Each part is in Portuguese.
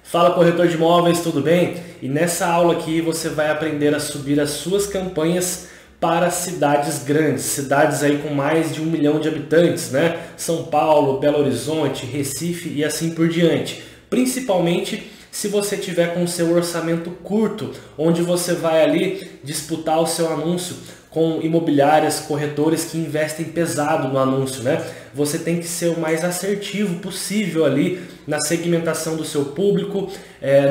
Fala, corretor de imóveis, tudo bem? E nessa aula aqui você vai aprender a subir as suas campanhas para cidades grandes, cidades aí com mais de 1 milhão de habitantes, né? São Paulo, Belo Horizonte, Recife e assim por diante. Principalmente se você tiver com o seu orçamento curto, onde você vai ali disputar o seu anúncio com imobiliárias, corretores que investem pesado no anúncio, né? Você tem que ser o mais assertivo possível ali na segmentação do seu público,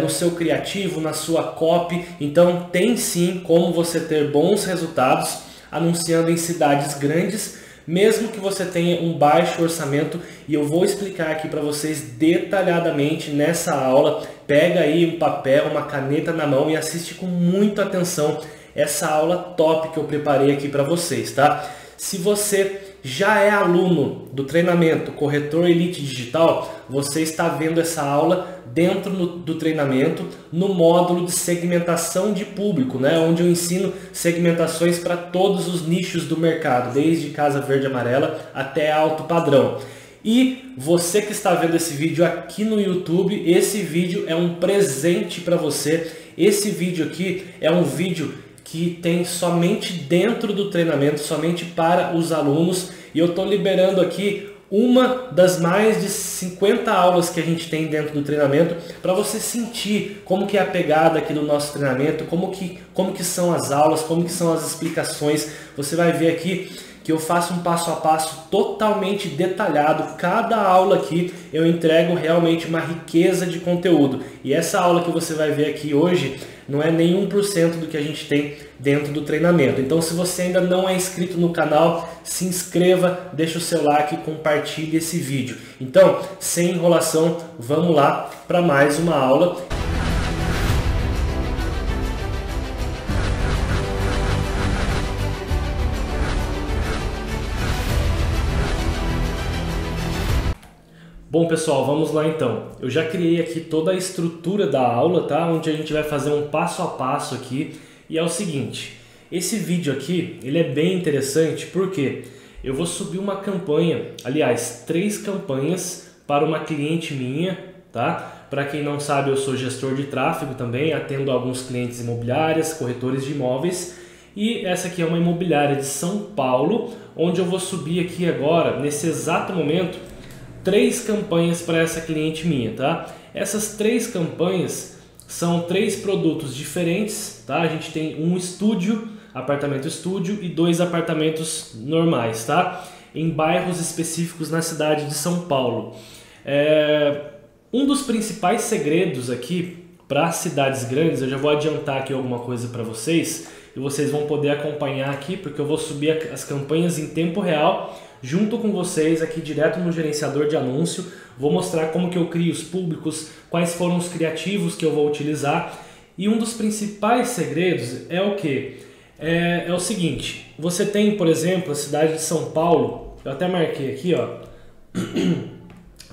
no seu criativo, na sua copy. Então tem sim como você ter bons resultados anunciando em cidades grandes, mesmo que você tenha um baixo orçamento, e eu vou explicar aqui para vocês detalhadamente nessa aula. Pega aí um papel, uma caneta na mão e assiste com muita atenção essa aula top que eu preparei aqui para vocês, tá? Se você já é aluno do treinamento Corretor Elite Digital, você está vendo essa aula dentro do treinamento, no módulo de segmentação de público, né? Onde eu ensino segmentações para todos os nichos do mercado, desde casa verde e amarela até alto padrão. E você que está vendo esse vídeo aqui no YouTube, esse vídeo é um presente para você. Esse vídeo aqui é um vídeo que tem somente dentro do treinamento, somente para os alunos, e eu estou liberando aqui uma das mais de 50 aulas que a gente tem dentro do treinamento, para você sentir como que é a pegada aqui do nosso treinamento, como que são as aulas, como que são as explicações. Você vai ver aqui que eu faço um passo a passo totalmente detalhado. Cada aula aqui eu entrego realmente uma riqueza de conteúdo. E essa aula que você vai ver aqui hoje não é nem 1% do que a gente tem dentro do treinamento. Então, se você ainda não é inscrito no canal, se inscreva, deixa o seu like e compartilhe esse vídeo. Então, sem enrolação, vamos lá para mais uma aula. Bom pessoal, vamos lá então. Eu já criei aqui toda a estrutura da aula, tá? Onde a gente vai fazer um passo a passo aqui. E é o seguinte, esse vídeo aqui, ele é bem interessante porque eu vou subir uma campanha, aliás, 3 campanhas para uma cliente minha, tá? Para quem não sabe, eu sou gestor de tráfego também, atendo alguns clientes imobiliárias, corretores de imóveis. E essa aqui é uma imobiliária de São Paulo, onde eu vou subir aqui agora, nesse exato momento, 3 campanhas para essa cliente minha, tá? Essas 3 campanhas são 3 produtos diferentes, tá? A gente tem um estúdio, apartamento estúdio, e 2 apartamentos normais, tá? Em bairros específicos na cidade de São Paulo. Um dos principais segredos aqui para cidades grandes, eu já vou adiantar aqui alguma coisa para vocês, e vocês vão poder acompanhar aqui, porque eu vou subir as campanhas em tempo real, junto com vocês aqui direto no gerenciador de anúncio. Vou mostrar como que eu crio os públicos, quais foram os criativos que eu vou utilizar. E um dos principais segredos é o que? É o seguinte, você tem, por exemplo, a cidade de São Paulo, eu até marquei aqui, ó.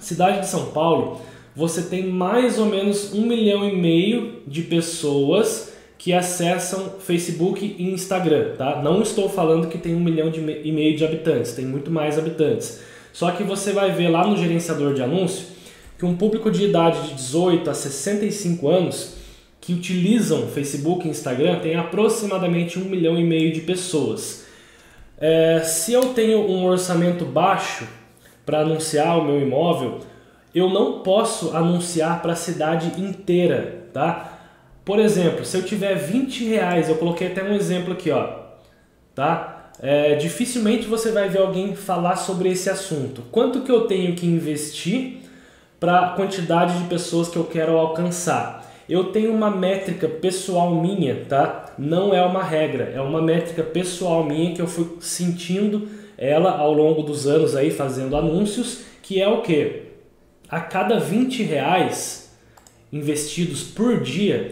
Cidade de São Paulo, você tem mais ou menos 1,5 milhão de pessoas que acessam Facebook e Instagram, tá? Não estou falando que tem 1,5 milhão de habitantes, tem muito mais habitantes. Só que você vai ver lá no gerenciador de anúncio que um público de idade de 18 a 65 anos que utilizam Facebook e Instagram tem aproximadamente 1,5 milhão de pessoas. Se eu tenho um orçamento baixo para anunciar o meu imóvel, eu não posso anunciar para a cidade inteira, tá? Por exemplo, se eu tiver R$20, eu coloquei até um exemplo aqui, ó, tá? Dificilmente você vai ver alguém falar sobre esse assunto. Quanto que eu tenho que investir para a quantidade de pessoas que eu quero alcançar? Eu tenho uma métrica pessoal minha, tá? Não é uma regra, é uma métrica pessoal minha que eu fui sentindo ela ao longo dos anos aí fazendo anúncios, que é o quê? A cada R$20 investidos por dia,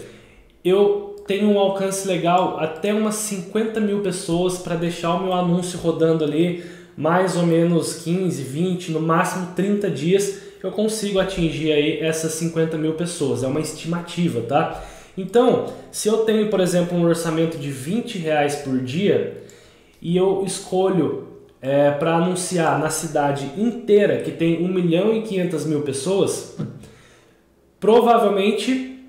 eu tenho um alcance legal até umas 50 mil pessoas para deixar o meu anúncio rodando ali mais ou menos 15, 20, no máximo 30 dias eu consigo atingir aí essas 50 mil pessoas. É uma estimativa, tá? Então, se eu tenho, por exemplo, um orçamento de R$20 por dia e eu escolho para anunciar na cidade inteira, que tem 1,5 milhão pessoas, provavelmente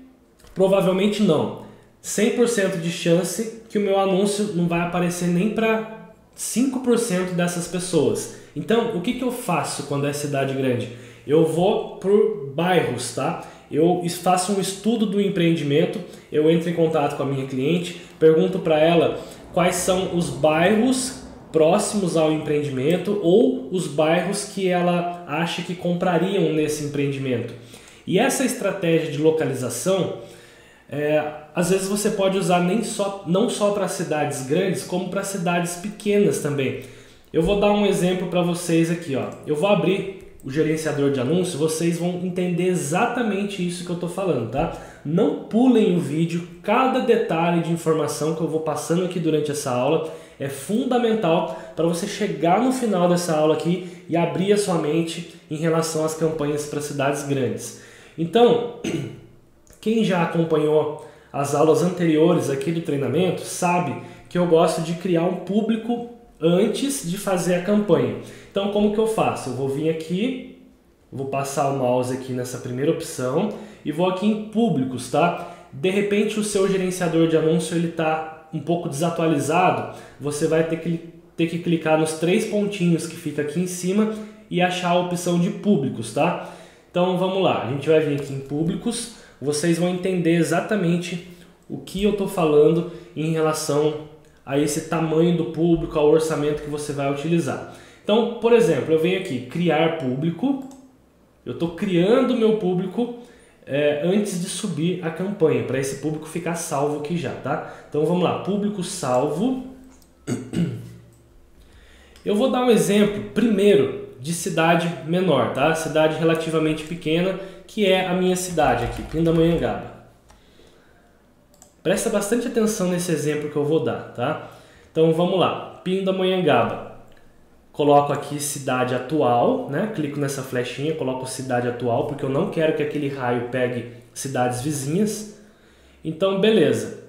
não. 100% de chance que o meu anúncio não vai aparecer nem para 5% dessas pessoas. Então, o que eu faço quando é cidade grande? Eu vou por bairros, tá? Eu faço um estudo do empreendimento, eu entro em contato com a minha cliente, pergunto para ela quais são os bairros próximos ao empreendimento ou os bairros que ela acha que comprariam nesse empreendimento. E essa estratégia de localização, às vezes você pode usar não só para cidades grandes, como para cidades pequenas também. Eu vou dar um exemplo para vocês aqui, ó. Eu vou abrir o gerenciador de anúncio, vocês vão entender exatamente isso que eu estou falando, tá? Não pulem o vídeo, cada detalhe de informação que eu vou passando aqui durante essa aula é fundamental para você chegar no final dessa aula aqui e abrir a sua mente em relação às campanhas para cidades grandes. Então, quem já acompanhou as aulas anteriores aqui do treinamento sabe que eu gosto de criar um público antes de fazer a campanha. Então, como que eu faço? Eu vou vir aqui, vou passar o mouse aqui nessa primeira opção e vou aqui em públicos, tá? De repente o seu gerenciador de anúncio ele está um pouco desatualizado, você vai ter que clicar nos 3 pontinhos que fica aqui em cima e achar a opção de públicos, tá? Então vamos lá, a gente vai vir aqui em públicos, vocês vão entender exatamente o que eu estou falando em relação a esse tamanho do público, ao orçamento que você vai utilizar. Então, por exemplo, eu venho aqui, criar público, eu estou criando o meu público antes de subir a campanha, para esse público ficar salvo aqui já, tá? Então vamos lá, público salvo. Eu vou dar um exemplo, primeiro, de cidade menor, tá? Cidade relativamente pequena, que é a minha cidade aqui, Pindamonhangaba. Presta bastante atenção nesse exemplo que eu vou dar, tá? Então vamos lá, Pindamonhangaba. Coloco aqui cidade atual, né? Clico nessa flechinha, coloco cidade atual, porque eu não quero que aquele raio pegue cidades vizinhas. Então, beleza.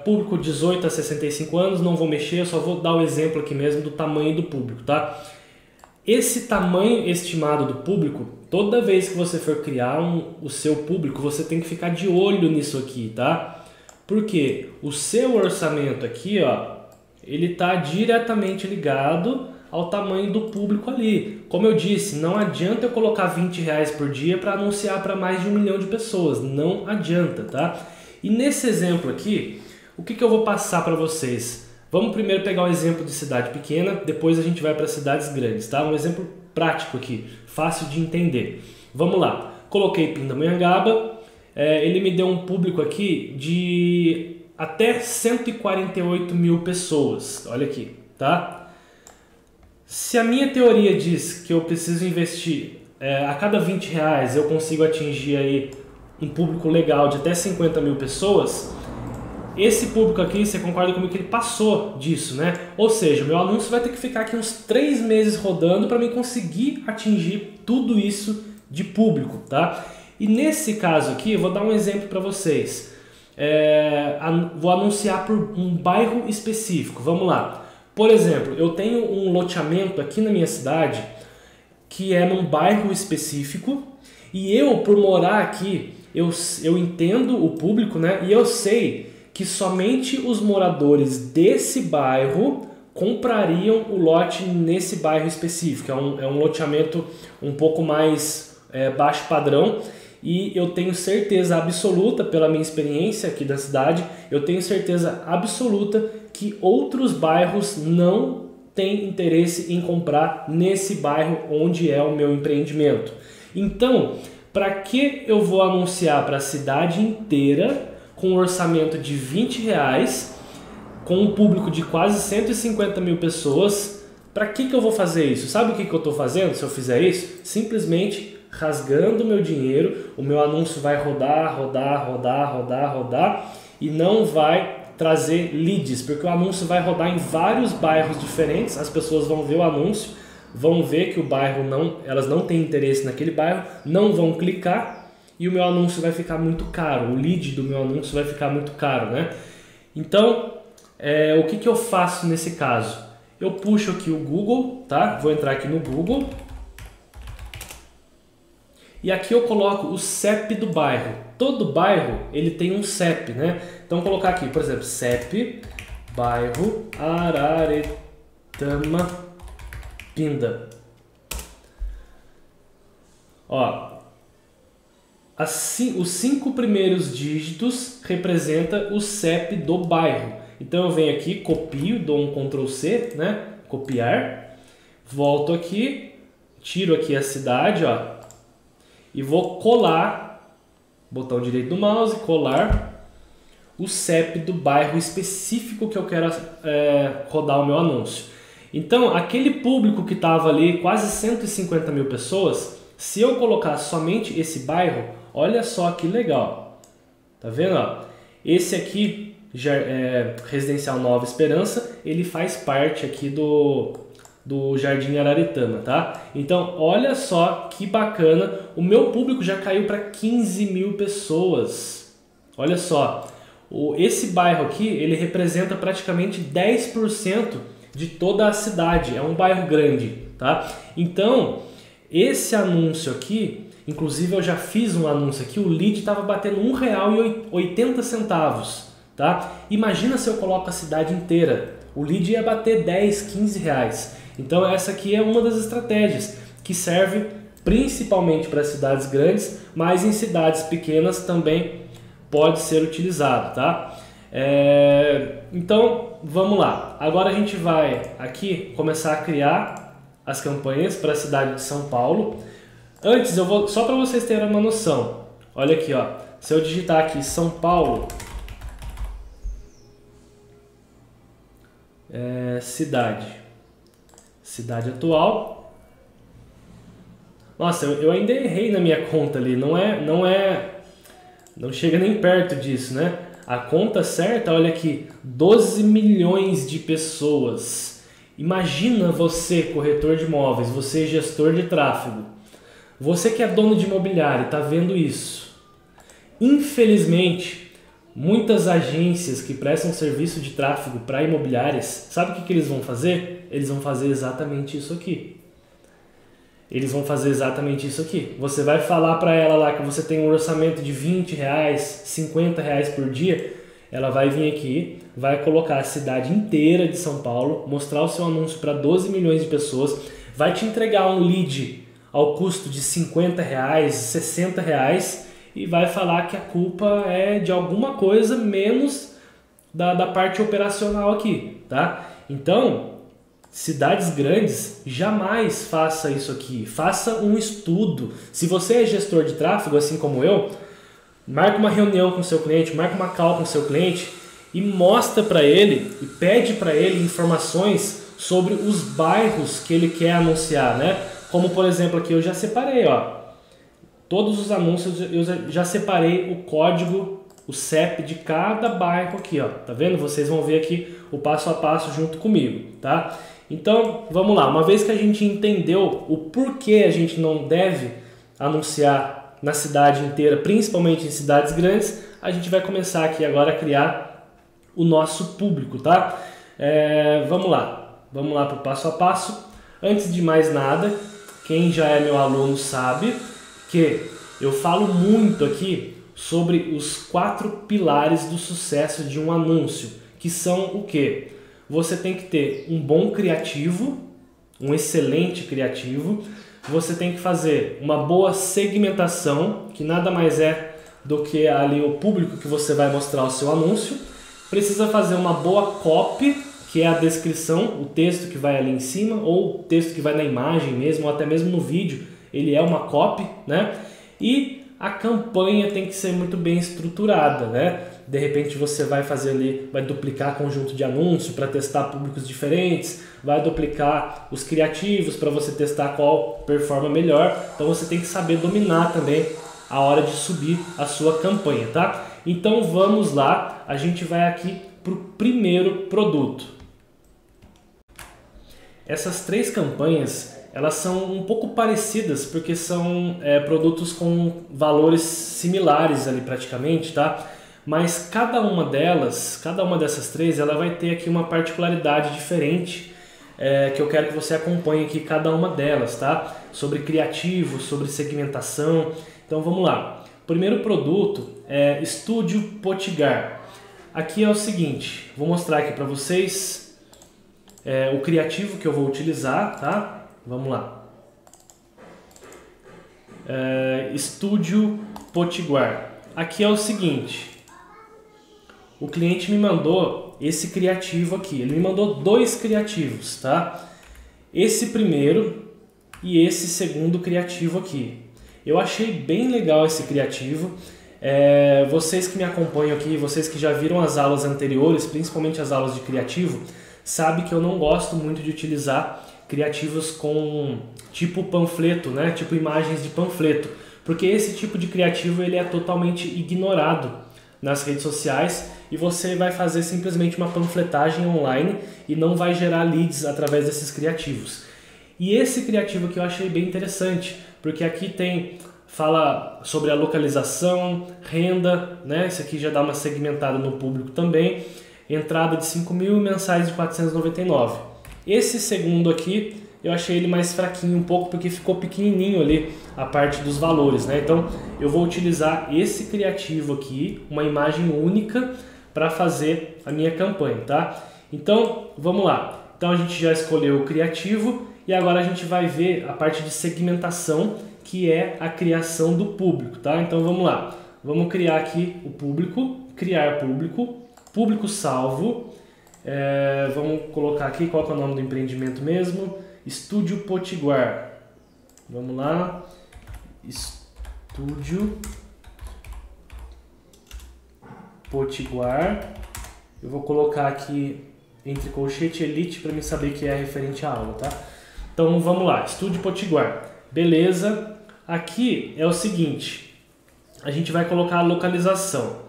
Público 18 a 65 anos, não vou mexer, eu só vou dar o exemplo aqui mesmo do tamanho do público, tá? Esse tamanho estimado do público, toda vez que você for criar o seu público, você tem que ficar de olho nisso aqui, tá? Porque o seu orçamento aqui, ó, ele está diretamente ligado ao tamanho do público ali. Como eu disse, não adianta eu colocar R$20 por dia para anunciar para mais de 1 milhão de pessoas, não adianta, tá? E nesse exemplo aqui, o que eu vou passar para vocês? Vamos primeiro pegar um exemplo de cidade pequena, depois a gente vai para cidades grandes, tá? Um exemplo prático aqui, fácil de entender. Vamos lá, coloquei Pindamonhangaba, ele me deu um público aqui de até 148 mil pessoas, olha aqui, tá? Se a minha teoria diz que eu preciso investir a cada R$20 eu consigo atingir aí um público legal de até 50 mil pessoas, esse público aqui, você concorda comigo que ele passou disso, né? Ou seja, o meu anúncio vai ter que ficar aqui uns 3 meses rodando para mim conseguir atingir tudo isso de público, tá? E nesse caso aqui, eu vou dar um exemplo para vocês. Vou anunciar por um bairro específico, vamos lá. Por exemplo, eu tenho um loteamento aqui na minha cidade que é num bairro específico e eu, por morar aqui, eu entendo o público, né? E eu sei que somente os moradores desse bairro comprariam o lote nesse bairro específico. É um loteamento um pouco mais baixo padrão e eu tenho certeza absoluta, pela minha experiência aqui da cidade, eu tenho certeza absoluta que outros bairros não têm interesse em comprar nesse bairro onde é o meu empreendimento. Então, para que eu vou anunciar para a cidade inteira com um orçamento de R$20, com um público de quase 150 mil pessoas? Para que eu vou fazer isso? Sabe o que eu estou fazendo se eu fizer isso? Simplesmente rasgando o meu dinheiro, o meu anúncio vai rodar e não vai trazer leads, porque o anúncio vai rodar em vários bairros diferentes, as pessoas vão ver o anúncio, vão ver que o bairro elas não têm interesse naquele bairro, não vão clicar e o meu anúncio vai ficar muito caro, o lead do meu anúncio vai ficar muito caro, né? Então, o que eu faço nesse caso? Eu puxo aqui o Google, tá? Vou entrar aqui no Google E aqui eu coloco o CEP do bairro. Todo bairro ele tem um CEP, né? Então vou colocar aqui, por exemplo, CEP, bairro Araretama Pinda. Ó, os 5 primeiros dígitos representam o CEP do bairro. Então eu venho aqui, copio, dou um Ctrl C, né? Copiar. Volto aqui, tiro aqui a cidade, ó, e vou colar, botão direito do mouse, colar o CEP do bairro específico que eu quero rodar o meu anúncio. Então, aquele público que estava ali, quase 150 mil pessoas, se eu colocar somente esse bairro, olha só que legal. Tá vendo? Ó? Esse aqui, Residencial Nova Esperança, ele faz parte aqui do Jardim Araretama, tá? Então, olha só que bacana, o meu público já caiu para 15 mil pessoas. Olha só, esse bairro aqui, ele representa praticamente 10% de toda a cidade, é um bairro grande, tá? Então, esse anúncio aqui, inclusive eu já fiz um anúncio aqui, o lead estava batendo R$1,80, tá? Imagina se eu coloco a cidade inteira, o lead ia bater 10, 15 reais. Então essa aqui é uma das estratégias que serve principalmente para cidades grandes, mas em cidades pequenas também pode ser utilizado, tá? Então vamos lá. Agora a gente vai aqui começar a criar as campanhas para a cidade de São Paulo. Antes eu vou só para vocês terem uma noção. Olha aqui, ó. Se eu digitar aqui São Paulo, cidade atual. Nossa, eu ainda errei na minha conta ali. Não chega nem perto disso, né? A conta certa, olha aqui, 12 milhões de pessoas. Imagina você, corretor de imóveis, você gestor de tráfego, você que é dono de imobiliário, está vendo isso. Infelizmente, muitas agências que prestam serviço de tráfego para imobiliárias, sabe o que eles vão fazer? Eles vão fazer exatamente isso aqui. Eles vão fazer exatamente isso aqui. Você vai falar para ela lá que você tem um orçamento de R$20, R$50 por dia, ela vai vir aqui, vai colocar a cidade inteira de São Paulo, mostrar o seu anúncio para 12 milhões de pessoas, vai te entregar um lead ao custo de R$50, R$60 e vai falar que a culpa é de alguma coisa menos da parte operacional aqui, tá? Então, cidades grandes, jamais faça isso aqui. Faça um estudo. Se você é gestor de tráfego, assim como eu, marca uma reunião com o seu cliente, marca uma call com o seu cliente e mostra para ele e pede para ele informações sobre os bairros que ele quer anunciar, né? Como, por exemplo, aqui eu já separei, ó. Todos os anúncios eu já separei o código, o CEP de cada bairro aqui, ó. Tá vendo? Vocês vão ver aqui o passo a passo junto comigo, tá? Então, vamos lá. Uma vez que a gente entendeu o porquê a gente não deve anunciar na cidade inteira, principalmente em cidades grandes, a gente vai começar aqui agora a criar o nosso público, tá? Vamos lá. Vamos lá para o passo a passo. Antes de mais nada, quem já é meu aluno sabe que eu falo muito aqui sobre os 4 pilares do sucesso de um anúncio, que são o quê? Você tem que ter um bom criativo, um excelente criativo, você tem que fazer uma boa segmentação, que nada mais é do que ali o público que você vai mostrar o seu anúncio, precisa fazer uma boa copy, que é a descrição, o texto que vai ali em cima, ou o texto que vai na imagem mesmo, ou até mesmo no vídeo, ele é uma copy, né? E a campanha tem que ser muito bem estruturada, né? De repente você vai fazer ali, vai duplicar conjunto de anúncio para testar públicos diferentes, vai duplicar os criativos para você testar qual performa melhor. Então você tem que saber dominar também a hora de subir a sua campanha, tá? Então vamos lá, a gente vai aqui para o primeiro produto. Essas 3 campanhas, elas são um pouco parecidas porque são produtos com valores similares ali praticamente, tá? Mas cada uma dessas 3, ela vai ter aqui uma particularidade diferente que eu quero que você acompanhe aqui cada uma delas, tá? Sobre criativo, sobre segmentação. Então vamos lá. O primeiro produto é Estúdio Potiguar. Aqui é o seguinte, vou mostrar aqui para vocês o criativo que eu vou utilizar, tá? Vamos lá. Estúdio Potiguar. Aqui é o seguinte, o cliente me mandou esse criativo aqui, ele me mandou 2 criativos, tá? Esse primeiro e esse segundo criativo aqui. Eu achei bem legal esse criativo. Vocês que me acompanham aqui, vocês que já viram as aulas anteriores, principalmente as aulas de criativo, sabem que eu não gosto muito de utilizar criativos com tipo panfleto, né? Tipo imagens de panfleto, porque esse tipo de criativo ele é totalmente ignorado nas redes sociais e você vai fazer simplesmente uma panfletagem online e não vai gerar leads através desses criativos. E esse criativo que eu achei bem interessante, porque aqui fala sobre a localização, renda, né? Esse aqui já dá uma segmentada no público também, entrada de 5.000 e mensais de 499. Esse segundo aqui, eu achei ele mais fraquinho um pouco, porque ficou pequenininho ali a parte dos valores, né? Então, eu vou utilizar esse criativo aqui, uma imagem única, para fazer a minha campanha, tá? Então, vamos lá. Então, a gente já escolheu o criativo e agora a gente vai ver a parte de segmentação, que é a criação do público, tá? Então, vamos lá. Vamos criar aqui o público, criar público, público salvo. Vamos colocar aqui qual que é o nome do empreendimento mesmo. Estúdio Potiguar. Vamos lá. Estúdio Potiguar. Eu vou colocar aqui entre colchete Elite para me saber que é referente à aula, tá? Então vamos lá. Estúdio Potiguar. Beleza. Aqui é o seguinte. A gente vai colocar a localização.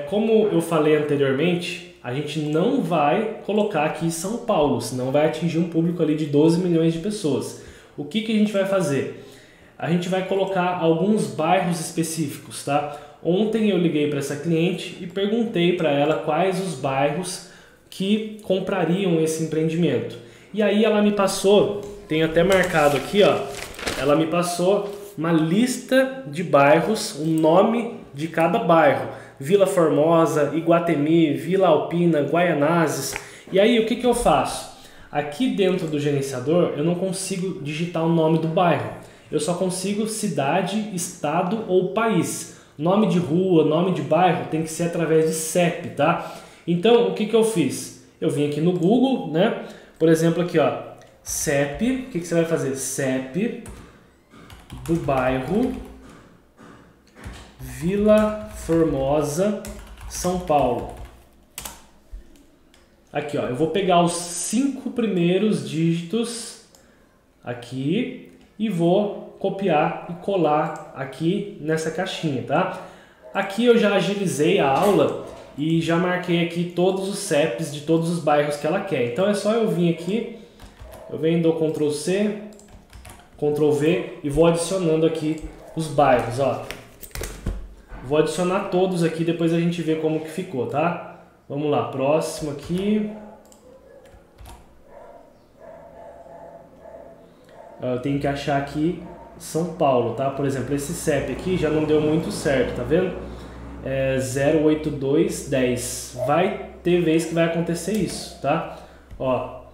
Como eu falei anteriormente, a gente não vai colocar aqui São Paulo, senão vai atingir um público ali de 12 milhões de pessoas. O que a gente vai fazer? A gente vai colocar alguns bairros específicos, tá? Ontem eu liguei para essa cliente e perguntei para ela quais os bairros que comprariam esse empreendimento. E aí ela me passou, tenho até marcado aqui, ó, ela me passou uma lista de bairros, o nome de cada bairro. Vila Formosa, Iguatemi, Vila Alpina, Guaianazes. E aí o que eu faço? Aqui dentro do gerenciador eu não consigo digitar o nome do bairro. Eu só consigo cidade, estado ou país. Nome de rua, nome de bairro tem que ser através de CEP, tá? Então o que eu fiz? Eu vim aqui no Google, né? Por exemplo aqui, ó, CEP. O que você vai fazer? CEP do bairro Vila Formosa, São Paulo. Aqui, ó, eu vou pegar os 5 primeiros dígitos aqui e vou copiar e colar aqui nessa caixinha, tá? Aqui eu já agilizei a aula e já marquei aqui todos os CEPs de todos os bairros que ela quer. Então é só eu vir aqui, eu venho, dou Ctrl C, Ctrl V e vou adicionando aqui os bairros, ó. Vou adicionar todos aqui, depois a gente vê como que ficou, tá? Vamos lá, próximo aqui. Eu tenho que achar aqui São Paulo, tá? Por exemplo, esse CEP aqui já não deu muito certo, tá vendo? 08210. Vai ter vez que vai acontecer isso, tá? Ó,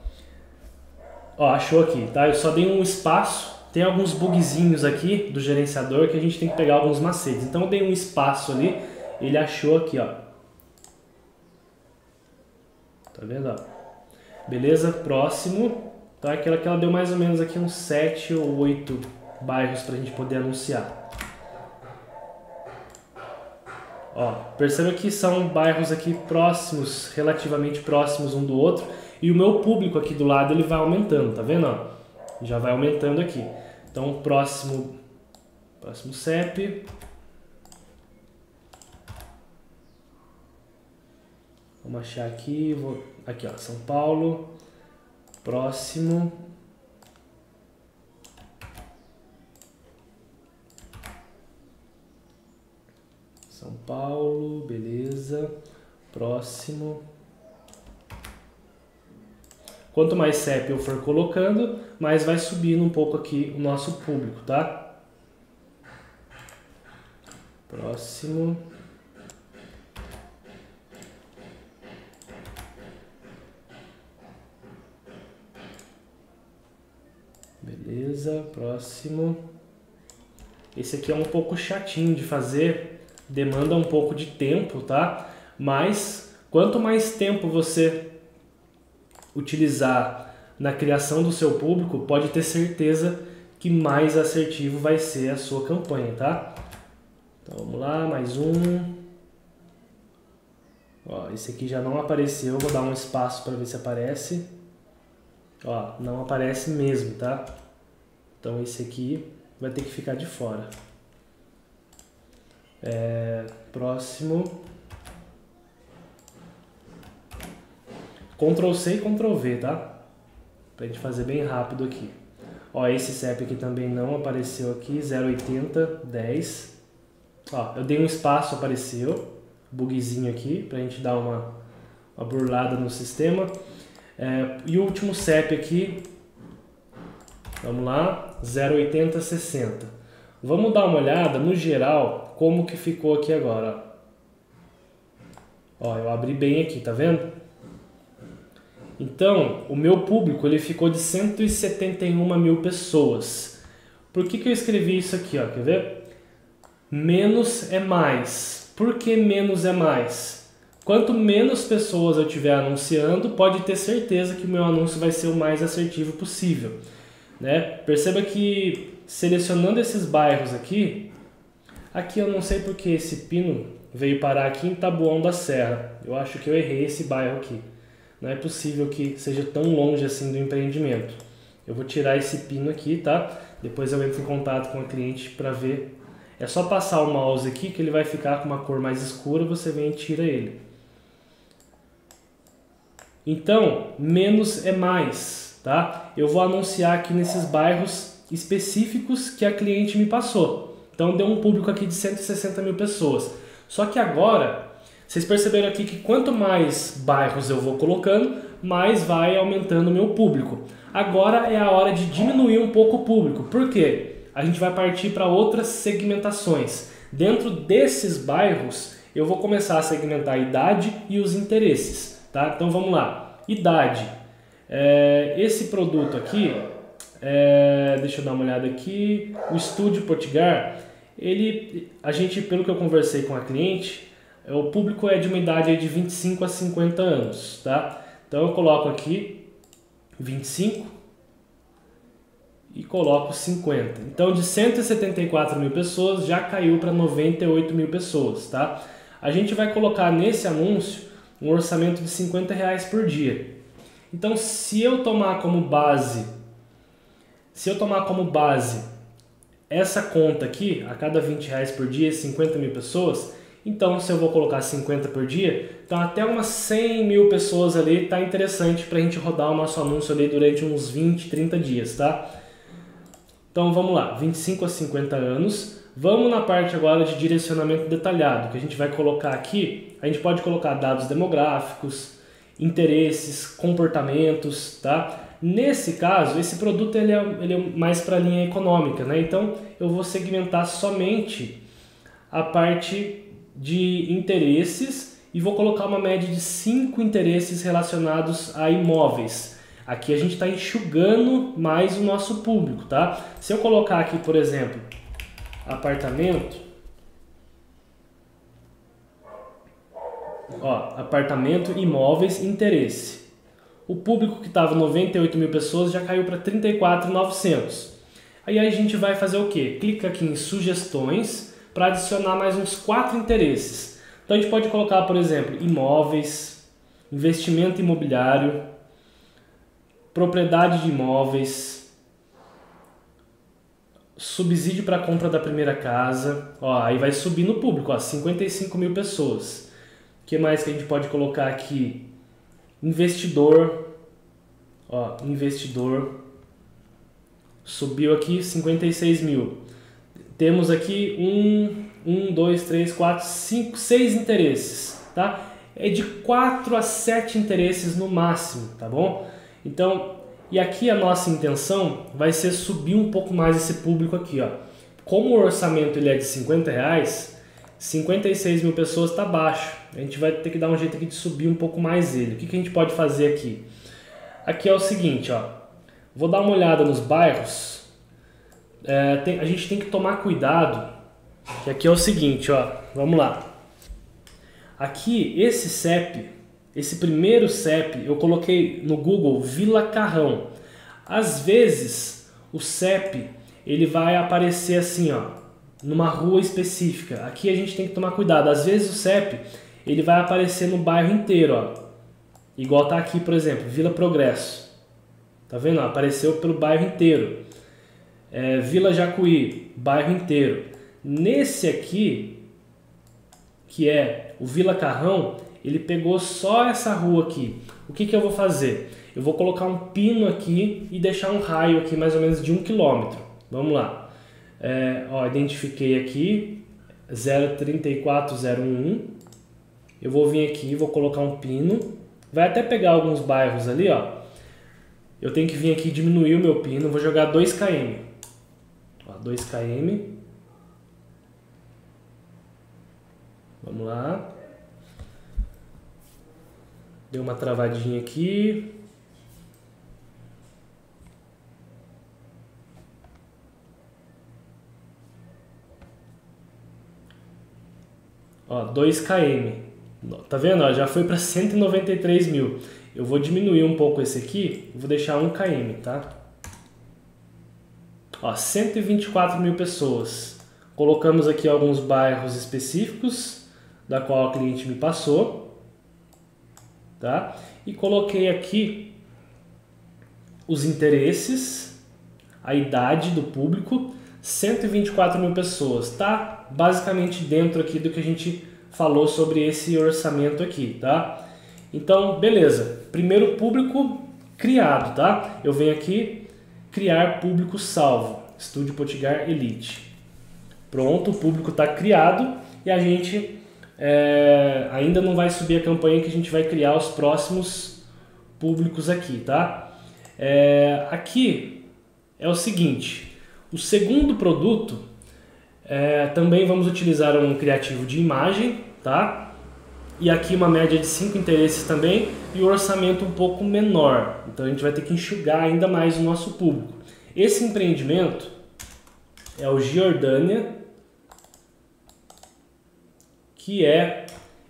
achou aqui, tá? Eu só dei um espaço. Tem alguns bugzinhos aqui do gerenciador que a gente tem que pegar alguns macetes. Então eu dei um espaço ali, ele achou aqui, ó. Tá vendo, ó? Beleza? Próximo. Então aquela que ela deu mais ou menos aqui uns 7 ou 8 bairros pra gente poder anunciar. Ó, perceba que são bairros aqui próximos, relativamente próximos um do outro. E o meu público aqui do lado ele vai aumentando, tá vendo, ó? Já vai aumentando aqui. Então, próximo CEP. Vamos achar aqui. Aqui, ó, São Paulo. Próximo. São Paulo, beleza. Próximo. Quanto mais CEP eu for colocando, mais vai subindo um pouco aqui o nosso público, tá? Próximo. Beleza, próximo. Esse aqui é um pouco chatinho de fazer, demanda um pouco de tempo, tá? Mas quanto mais tempo você utilizar na criação do seu público, pode ter certeza que mais assertivo vai ser a sua campanha, tá? Então vamos lá, mais um. Ó, esse aqui já não apareceu, vou dar um espaço para ver se aparece. Ó, não aparece mesmo, tá? Então esse aqui vai ter que ficar de fora. Próximo. Ctrl C e Ctrl V, tá? Pra gente fazer bem rápido aqui. Ó, esse CEP aqui também não apareceu aqui, 080, 10. Ó, eu dei um espaço, apareceu. Bugzinho aqui, pra gente dar uma burlada no sistema. E o último CEP aqui, vamos lá, 080, 60. Vamos dar uma olhada, no geral, como que ficou aqui agora. Ó, eu abri bem aqui, tá vendo? Então, o meu público ele ficou de 171 mil pessoas. Por que eu escrevi isso aqui? Ó? Quer ver? Menos é mais. Por que menos é mais? Quanto menos pessoas eu tiver anunciando, pode ter certeza que o meu anúncio vai ser o mais assertivo possível, né? Perceba que selecionando esses bairros aqui eu não sei porque esse pino veio parar aqui em Taboão da Serra. Eu acho que eu errei esse bairro aqui. Não é possível que seja tão longe assim do empreendimento. Eu vou tirar esse pino aqui, tá? Depois eu entro em contato com a cliente para ver. É só passar o mouse aqui que ele vai ficar com uma cor mais escura, você vem e tira ele. Então, menos é mais, tá? Eu vou anunciar aqui nesses bairros específicos que a cliente me passou. Então deu um público aqui de 160 mil pessoas. Só que agora, vocês perceberam aqui que quanto mais bairros eu vou colocando, mais vai aumentando o meu público. Agora é a hora de diminuir um pouco o público. Por quê? A gente vai partir para outras segmentações. Dentro desses bairros, eu vou começar a segmentar a idade e os interesses. Tá? Então vamos lá. Idade. Esse produto aqui, deixa eu dar uma olhada aqui. O Estúdio Potiguar, a gente, pelo que eu conversei com a cliente, o público é de uma idade de 25 a 50 anos, tá? Então eu coloco aqui 25 e coloco 50. Então de 174 mil pessoas já caiu para 98 mil pessoas, tá? A gente vai colocar nesse anúncio um orçamento de R$50 por dia. Então se eu tomar como base essa conta aqui, a cada R$20 por dia, 50 mil pessoas, então se eu vou colocar 50 por dia, então até umas 100 mil pessoas ali tá interessante para a gente rodar o nosso anúncio ali durante uns 20, 30 dias, tá? Então vamos lá, 25 a 50 anos. Vamos na parte agora de direcionamento detalhado, que a gente vai colocar aqui, a gente pode colocar dados demográficos, interesses, comportamentos, tá? Nesse caso, esse produto ele é mais para a linha econômica, né? Então eu vou segmentar somente a parte de interesses e vou colocar uma média de 5 interesses relacionados a imóveis. Aqui a gente está enxugando mais o nosso público, tá? Se eu colocar aqui, por exemplo, apartamento, ó, apartamento, imóveis, interesse. O público que estava 98 mil pessoas já caiu para 34.900. Aí a gente vai fazer o quê? Clica aqui em sugestões para adicionar mais uns 4 interesses. Então a gente pode colocar, por exemplo, imóveis, investimento imobiliário, propriedade de imóveis, subsídio para a compra da primeira casa. Ó, aí vai subir no público, ó, 55 mil pessoas. O que mais que a gente pode colocar aqui? Investidor, ó, investidor, subiu aqui 56 mil. Temos aqui 2, 3, 4, 5, 6 interesses, tá? É de 4 a 7 interesses no máximo, tá bom? Então, e aqui a nossa intenção vai ser subir um pouco mais esse público aqui, ó. Como o orçamento ele é de R$50, 56 mil pessoas está baixo. A gente vai ter que dar um jeito aqui de subir um pouco mais ele. O que a gente pode fazer aqui? Aqui é o seguinte, ó. Vou dar uma olhada nos bairros. A gente tem que tomar cuidado. Que aqui é o seguinte, ó. Vamos lá. Aqui, esse CEP, esse primeiro CEP, eu coloquei no Google Vila Carrão. Às vezes, o CEP, ele vai aparecer assim, ó, numa rua específica. Aqui a gente tem que tomar cuidado. Às vezes o CEP, ele vai aparecer no bairro inteiro, ó. Igual tá aqui, por exemplo, Vila Progresso. Tá vendo? Apareceu pelo bairro inteiro. Vila Jacuí, bairro inteiro. Nesse aqui, que é o Vila Carrão, ele pegou só essa rua aqui. O que eu vou fazer? Eu vou colocar um pino aqui e deixar um raio aqui mais ou menos de 1 km. Vamos lá. Ó, identifiquei aqui 03401. Eu vou vir aqui, vou colocar um pino. Vai até pegar alguns bairros ali, ó. Eu tenho que vir aqui diminuir o meu pino. Vou jogar 2 km. Ó, 2 km. Vamos lá. Deu uma travadinha aqui. Ó, 2 km. Tá vendo? Ó, já foi para 193 mil. Eu vou diminuir um pouco esse aqui. Vou deixar 1 km, tá? Ó, 124 mil pessoas. Colocamos aqui alguns bairros específicos da qual a cliente me passou, tá? E coloquei aqui os interesses, a idade do público, 124 mil pessoas, tá? Basicamente dentro aqui do que a gente falou sobre esse orçamento aqui, tá? Então, beleza. Primeiro público criado, tá? Eu venho aqui, criar público salvo, Estúdio Potiguar Elite. Pronto, o público está criado e a gente ainda não vai subir a campanha que a gente vai criar os próximos públicos aqui, tá? Aqui é o seguinte, o segundo produto também vamos utilizar um criativo de imagem, tá? E aqui uma média de 5 interesses também e o orçamento um pouco menor, então a gente vai ter que enxugar ainda mais o nosso público. Esse empreendimento é o Giordânia, que é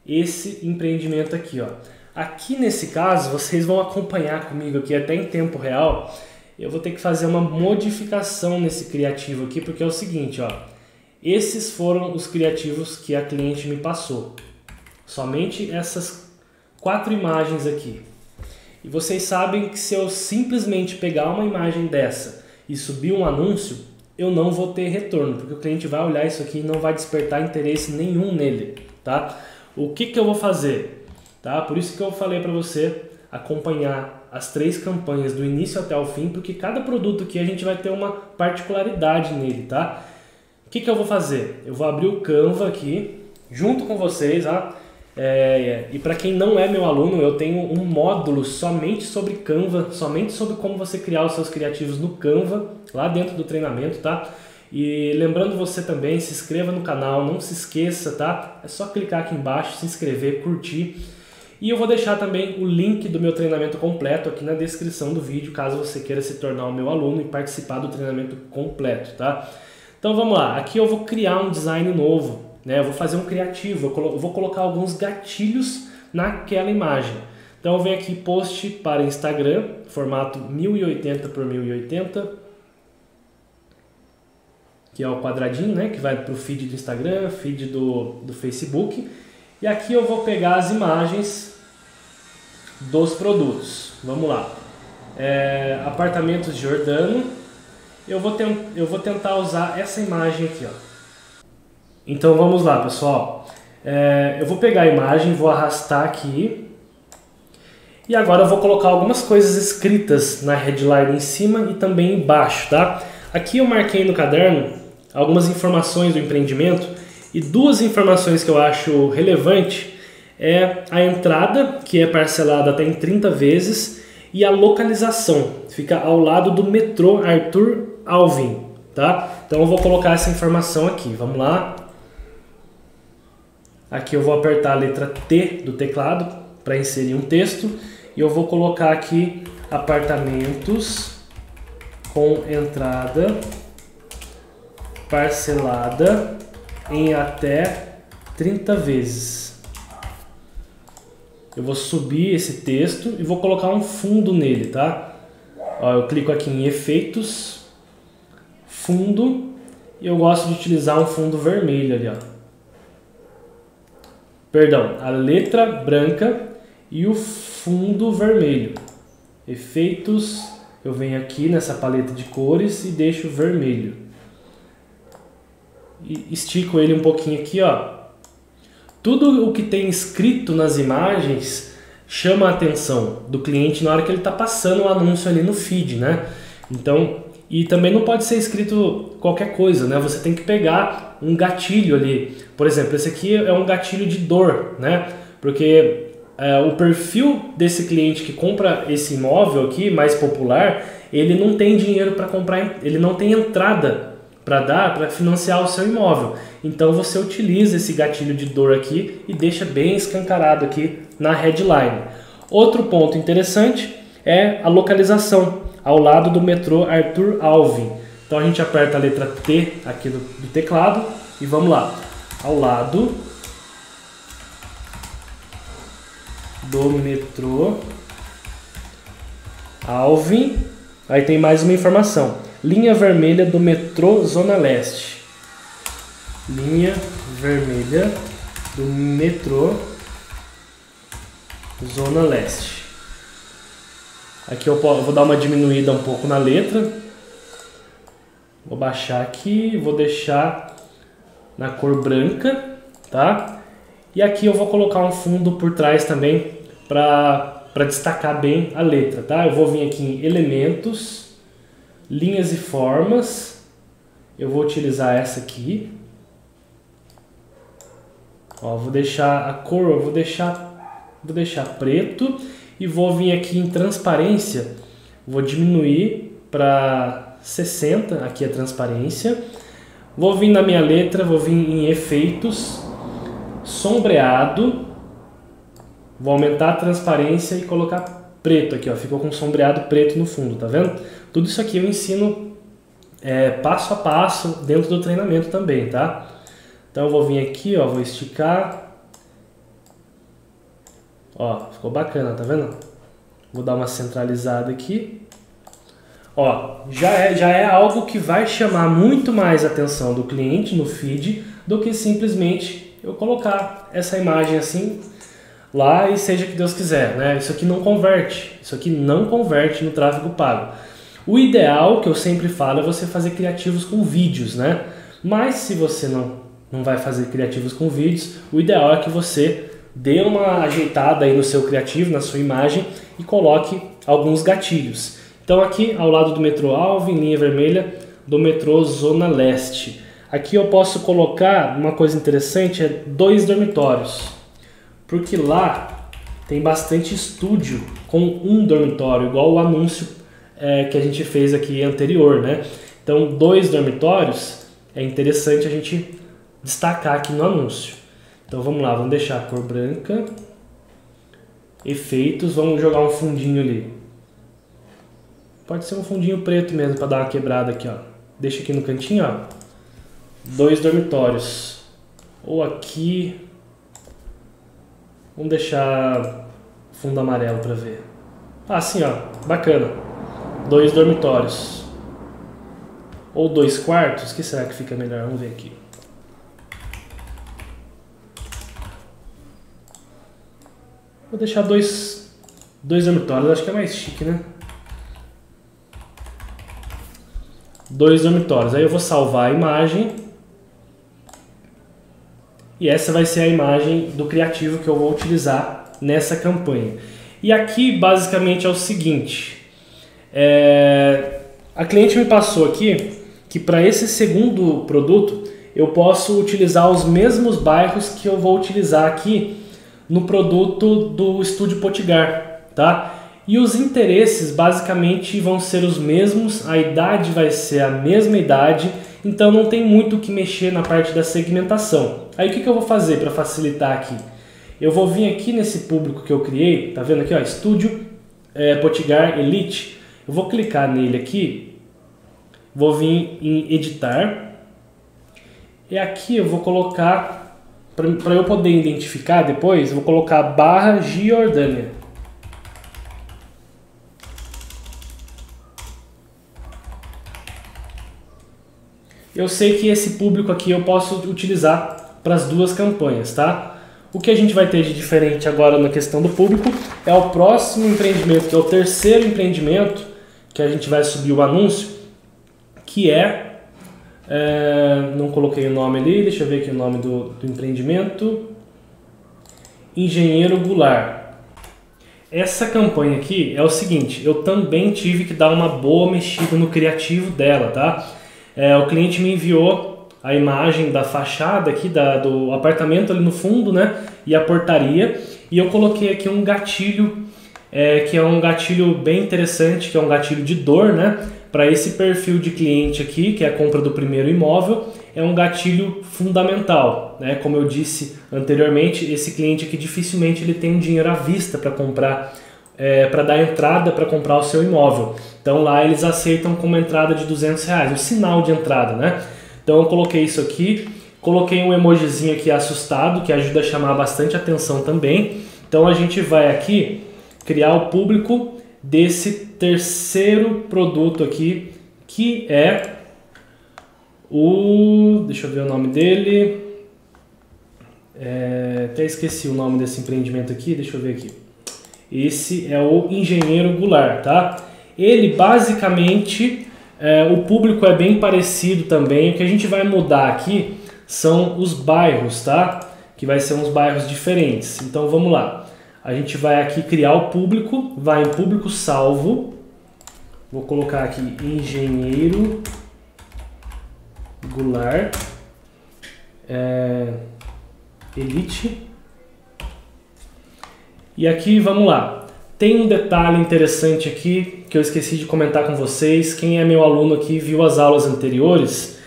esse empreendimento aqui, ó. Aqui nesse caso, vocês vão acompanhar comigo aqui até em tempo real. Eu vou ter que fazer uma modificação nesse criativo aqui, porque é o seguinte, ó. Esses foram os criativos que a cliente me passou. Somente essas 4 imagens aqui. E vocês sabem que se eu simplesmente pegar uma imagem dessa e subir um anúncio, eu não vou ter retorno, porque o cliente vai olhar isso aqui e não vai despertar interesse nenhum nele, tá? O que eu vou fazer? Tá? Por isso que eu falei para você acompanhar as 3 campanhas do início até o fim, porque cada produto aqui a gente vai ter uma particularidade nele, tá? O que eu vou fazer? Eu vou abrir o Canva aqui, junto com vocês, tá? E para quem não é meu aluno, eu tenho um módulo somente sobre Canva, somente sobre como você criar os seus criativos no Canva, lá dentro do treinamento, tá? E lembrando você também, se inscreva no canal, não se esqueça, tá? É só clicar aqui embaixo, se inscrever, curtir. E eu vou deixar também o link do meu treinamento completo aqui na descrição do vídeo, caso você queira se tornar o meu aluno e participar do treinamento completo, tá? Então vamos lá, aqui eu vou criar um design novo. Eu vou fazer um criativo, eu vou colocar alguns gatilhos naquela imagem. Então eu venho aqui, post para Instagram, formato 1080 por 1080, que é o quadradinho, né, que vai para o feed do Instagram, feed do Facebook. E aqui eu vou pegar as imagens dos produtos. Vamos lá. Apartamentos Giordano. Eu vou tentar usar essa imagem aqui, ó. Então vamos lá, pessoal. Eu vou pegar a imagem, vou arrastar aqui. E agora eu vou colocar algumas coisas escritas na headline em cima e também embaixo, tá? Aqui eu marquei no caderno algumas informações do empreendimento e 2 informações que eu acho relevante é a entrada, que é parcelada até em 30 vezes, E a localização fica ao lado do metrô Arthur Alvim, tá? Então eu vou colocar essa informação aqui, vamos lá. Aqui eu vou apertar a letra T do teclado para inserir um texto e eu vou colocar aqui apartamentos com entrada parcelada em até 30 vezes. Eu vou subir esse texto e vou colocar um fundo nele, tá? Ó, eu clico aqui em efeitos, fundo, e eu gosto de utilizar um fundo vermelho ali, ó. Perdão, a letra branca e o fundo vermelho. Efeitos, eu venho aqui nessa paleta de cores e deixo vermelho. E estico ele um pouquinho aqui, ó. Tudo o que tem escrito nas imagens chama a atenção do cliente na hora que ele está passando o anúncio ali no feed, né? Então, e também não pode ser escrito qualquer coisa, né? Você tem que pegar um gatilho ali. Por exemplo, esse aqui é um gatilho de dor, né? Porque o perfil desse cliente que compra esse imóvel aqui, mais popular, ele não tem dinheiro para comprar, ele não tem entrada para financiar o seu imóvel. Então você utiliza esse gatilho de dor aqui e deixa bem escancarado aqui na headline. Outro ponto interessante é a localização, ao lado do metrô Arthur Alvim. Então a gente aperta a letra T aqui do teclado e vamos lá. Ao lado do metrô Alvim. Aí tem mais uma informação. Linha vermelha do metrô Zona Leste. Linha vermelha do metrô Zona Leste. Aqui eu vou dar uma diminuída um pouco na letra. Vou baixar aqui, vou deixar na cor branca, tá? E aqui eu vou colocar um fundo por trás também para destacar bem a letra, tá? Eu vou vir aqui em elementos, linhas e formas. Eu vou utilizar essa aqui. Ó, vou deixar a cor, eu vou deixar preto e vou vir aqui em transparência. Vou diminuir para 60 aqui a transparência. Vou vir na minha letra, vou vir em efeitos, sombreado. Vou aumentar a transparência e colocar preto aqui, ó. Ficou com sombreado preto no fundo, tá vendo? Tudo isso aqui eu ensino passo a passo dentro do treinamento também, tá? Então eu vou vir aqui, ó, vou esticar. Ó, ficou bacana, tá vendo? Vou dar uma centralizada aqui. Ó, já é algo que vai chamar muito mais a atenção do cliente no feed do que simplesmente eu colocar essa imagem assim lá e seja que Deus quiser, né? Isso aqui não converte no tráfego pago. O ideal, que eu sempre falo, é você fazer criativos com vídeos, né? Mas se você não vai fazer criativos com vídeos, o ideal é que você dê uma ajeitada aí no seu criativo, na sua imagem e coloque alguns gatilhos. Então aqui ao lado do metrô Alvim, linha vermelha do metrô Zona Leste. Aqui eu posso colocar uma coisa interessante, 2 dormitórios. Porque lá tem bastante estúdio com um dormitório, igual o anúncio que a gente fez aqui anterior, né? Então 2 dormitórios é interessante a gente destacar aqui no anúncio. Então vamos lá, vamos deixar a cor branca, efeitos, vamos jogar um fundinho ali. Pode ser um fundinho preto mesmo para dar uma quebrada aqui, ó. Deixa aqui no cantinho, ó. 2 dormitórios. Ou aqui. Vamos deixar fundo amarelo para ver. Assim, ó, bacana. 2 dormitórios. Ou 2 quartos, o que será que fica melhor? Vamos ver aqui. Vou deixar 2 dormitórios, acho que é mais chique, né? 2 dormitórios. Aí eu vou salvar a imagem. E essa vai ser a imagem do criativo que eu vou utilizar nessa campanha. E aqui basicamente é o seguinte. A cliente me passou aqui que para esse segundo produto eu posso utilizar os mesmos bairros que eu vou utilizar aqui no produto do Estúdio Potigar, tá? E os interesses basicamente vão ser os mesmos, a idade vai ser a mesma idade, então não tem muito o que mexer na parte da segmentação. Aí o que eu vou fazer para facilitar aqui? Eu vou vir aqui nesse público que eu criei, tá vendo aqui, ó, Estúdio Potiguar Elite. Eu vou clicar nele aqui, vou vir em editar, e aqui eu vou colocar, para eu poder identificar depois, eu vou colocar barra Giordânia. Eu sei que esse público aqui eu posso utilizar para as duas campanhas, tá? O que a gente vai ter de diferente agora na questão do público é o próximo empreendimento, que é o terceiro empreendimento, que a gente vai subir o anúncio, que não coloquei o nome ali, deixa eu ver aqui o nome do empreendimento, Engenheiro Goulart. Essa campanha aqui é o seguinte, eu também tive que dar uma boa mexida no criativo dela, tá? O cliente me enviou a imagem da fachada aqui, do apartamento ali no fundo, né? E a portaria. E eu coloquei aqui um gatilho, que é um gatilho bem interessante, que é um gatilho de dor, né? Para esse perfil de cliente aqui, que é a compra do primeiro imóvel, é um gatilho fundamental, né? Como eu disse anteriormente, esse cliente aqui dificilmente ele tem um dinheiro à vista para comprar, para dar entrada para comprar o seu imóvel. Então lá eles aceitam com uma entrada de R$200, um sinal de entrada, né? Então eu coloquei isso aqui, coloquei um emojizinho aqui assustado, que ajuda a chamar bastante atenção também. Então a gente vai aqui criar o público desse terceiro produto aqui, que é deixa eu ver o nome dele, até esqueci o nome desse empreendimento aqui, deixa eu ver aqui. Esse é o Engenheiro Goulart, tá? Ele basicamente, o público é bem parecido também. O que a gente vai mudar aqui são os bairros, tá? Que vai ser uns bairros diferentes. Então vamos lá. A gente vai aqui criar o público, vai em público salvo. Vou colocar aqui Engenheiro Goulart Elite. E aqui vamos lá. Tem um detalhe interessante aqui que eu esqueci de comentar com vocês. Quem é meu aluno aqui viu as aulas anteriores.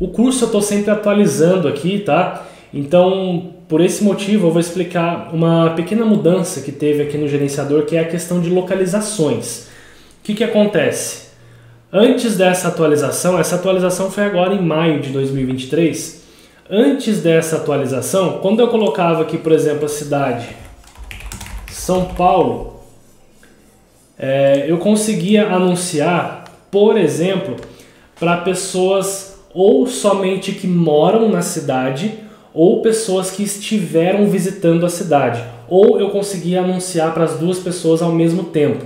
O curso eu estou sempre atualizando aqui, tá? Então, por esse motivo, eu vou explicar uma pequena mudança que teve aqui no gerenciador, que é a questão de localizações. O que acontece? Antes dessa atualização, essa atualização foi agora em maio de 2023. Antes dessa atualização, quando eu colocava aqui, por exemplo, a cidade São Paulo, eu conseguia anunciar, por exemplo, para pessoas ou somente que moram na cidade ou pessoas que estiveram visitando a cidade. Ou eu conseguia anunciar para as duas pessoas ao mesmo tempo.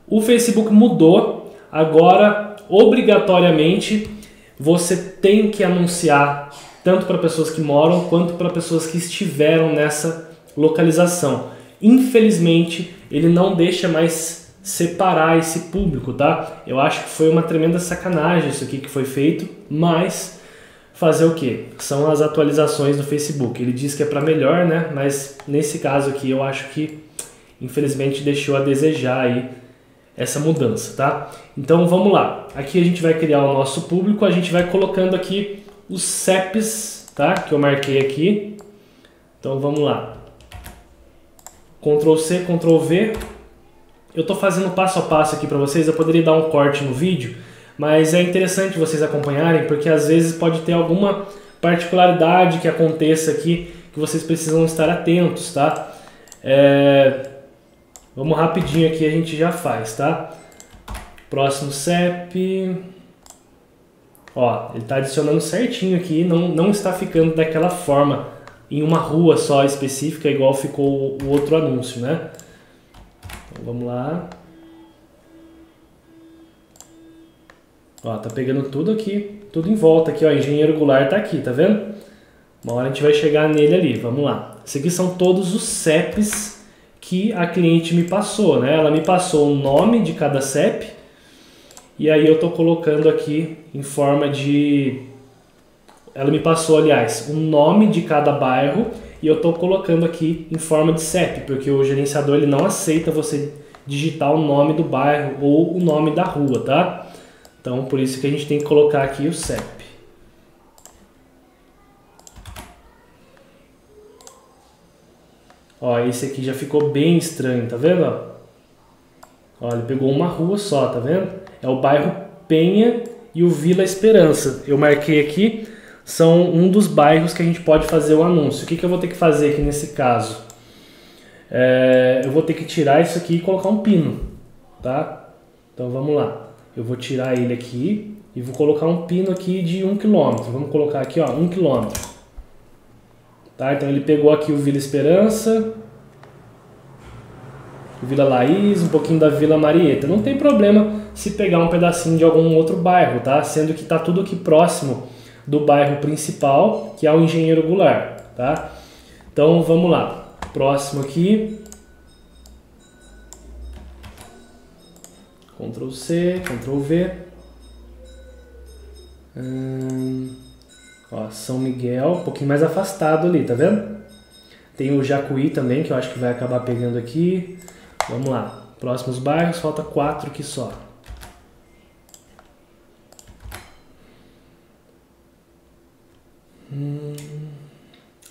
O Facebook mudou, agora obrigatoriamente você tem que anunciar tanto para pessoas que moram quanto para pessoas que estiveram nessa localização. Infelizmente, ele não deixa mais separar esse público, tá? Eu acho que foi uma tremenda sacanagem isso aqui que foi feito, mas fazer o quê? São as atualizações do Facebook. Ele diz que é para melhor, né? Mas nesse caso aqui eu acho que infelizmente deixou a desejar aí essa mudança, tá? Então vamos lá. Aqui a gente vai criar o nosso público, a gente vai colocando aqui os CEPs, tá? Que eu marquei aqui. Então vamos lá. Ctrl C, Ctrl V. Eu estou fazendo passo a passo aqui para vocês. Eu poderia dar um corte no vídeo, mas é interessante vocês acompanharem, porque às vezes pode ter alguma particularidade que aconteça aqui que vocês precisam estar atentos, tá? Vamos rapidinho aqui, a gente já faz, tá? Próximo CEP. Ó, ele está adicionando certinho aqui, não está ficando daquela forma em uma rua só específica, igual ficou o outro anúncio, né? Então, vamos lá. Ó, tá pegando tudo aqui, tudo em volta aqui, ó, Engenheiro Goulart tá aqui, tá vendo? Uma hora a gente vai chegar nele ali, vamos lá. Esses aqui são todos os CEPs que a cliente me passou, né? Ela me passou o nome de cada CEP, e aí eu tô colocando aqui em forma de... Ela me passou, aliás, o nome de cada bairro e eu estou colocando aqui em forma de CEP, porque o gerenciador ele não aceita você digitar o nome do bairro ou o nome da rua, tá? Então por isso que a gente tem que colocar aqui o CEP. Ó, esse aqui já ficou bem estranho, tá vendo? Ó, ele pegou uma rua só, tá vendo? É o bairro Penha e o Vila Esperança. Eu marquei aqui, são um dos bairros que a gente pode fazer o anúncio. O que eu vou ter que fazer aqui nesse caso? Eu vou ter que tirar isso aqui e colocar um pino, tá? Então vamos lá. Eu vou tirar ele aqui e vou colocar um pino aqui de 1 km. Vamos colocar aqui, ó, 1 km. Tá? Então ele pegou aqui o Vila Esperança, o Vila Laís, um pouquinho da Vila Marieta. Não tem problema se pegar um pedacinho de algum outro bairro, tá? Sendo que tá tudo aqui próximo do bairro principal, que é o Engenheiro Goulart, tá? Então vamos lá. Próximo aqui. Ctrl C, Ctrl V. Ó, São Miguel, um pouquinho mais afastado ali, tá vendo? Tem o Jacuí também, que eu acho que vai acabar pegando aqui. Vamos lá. Próximos bairros, falta 4 aqui só.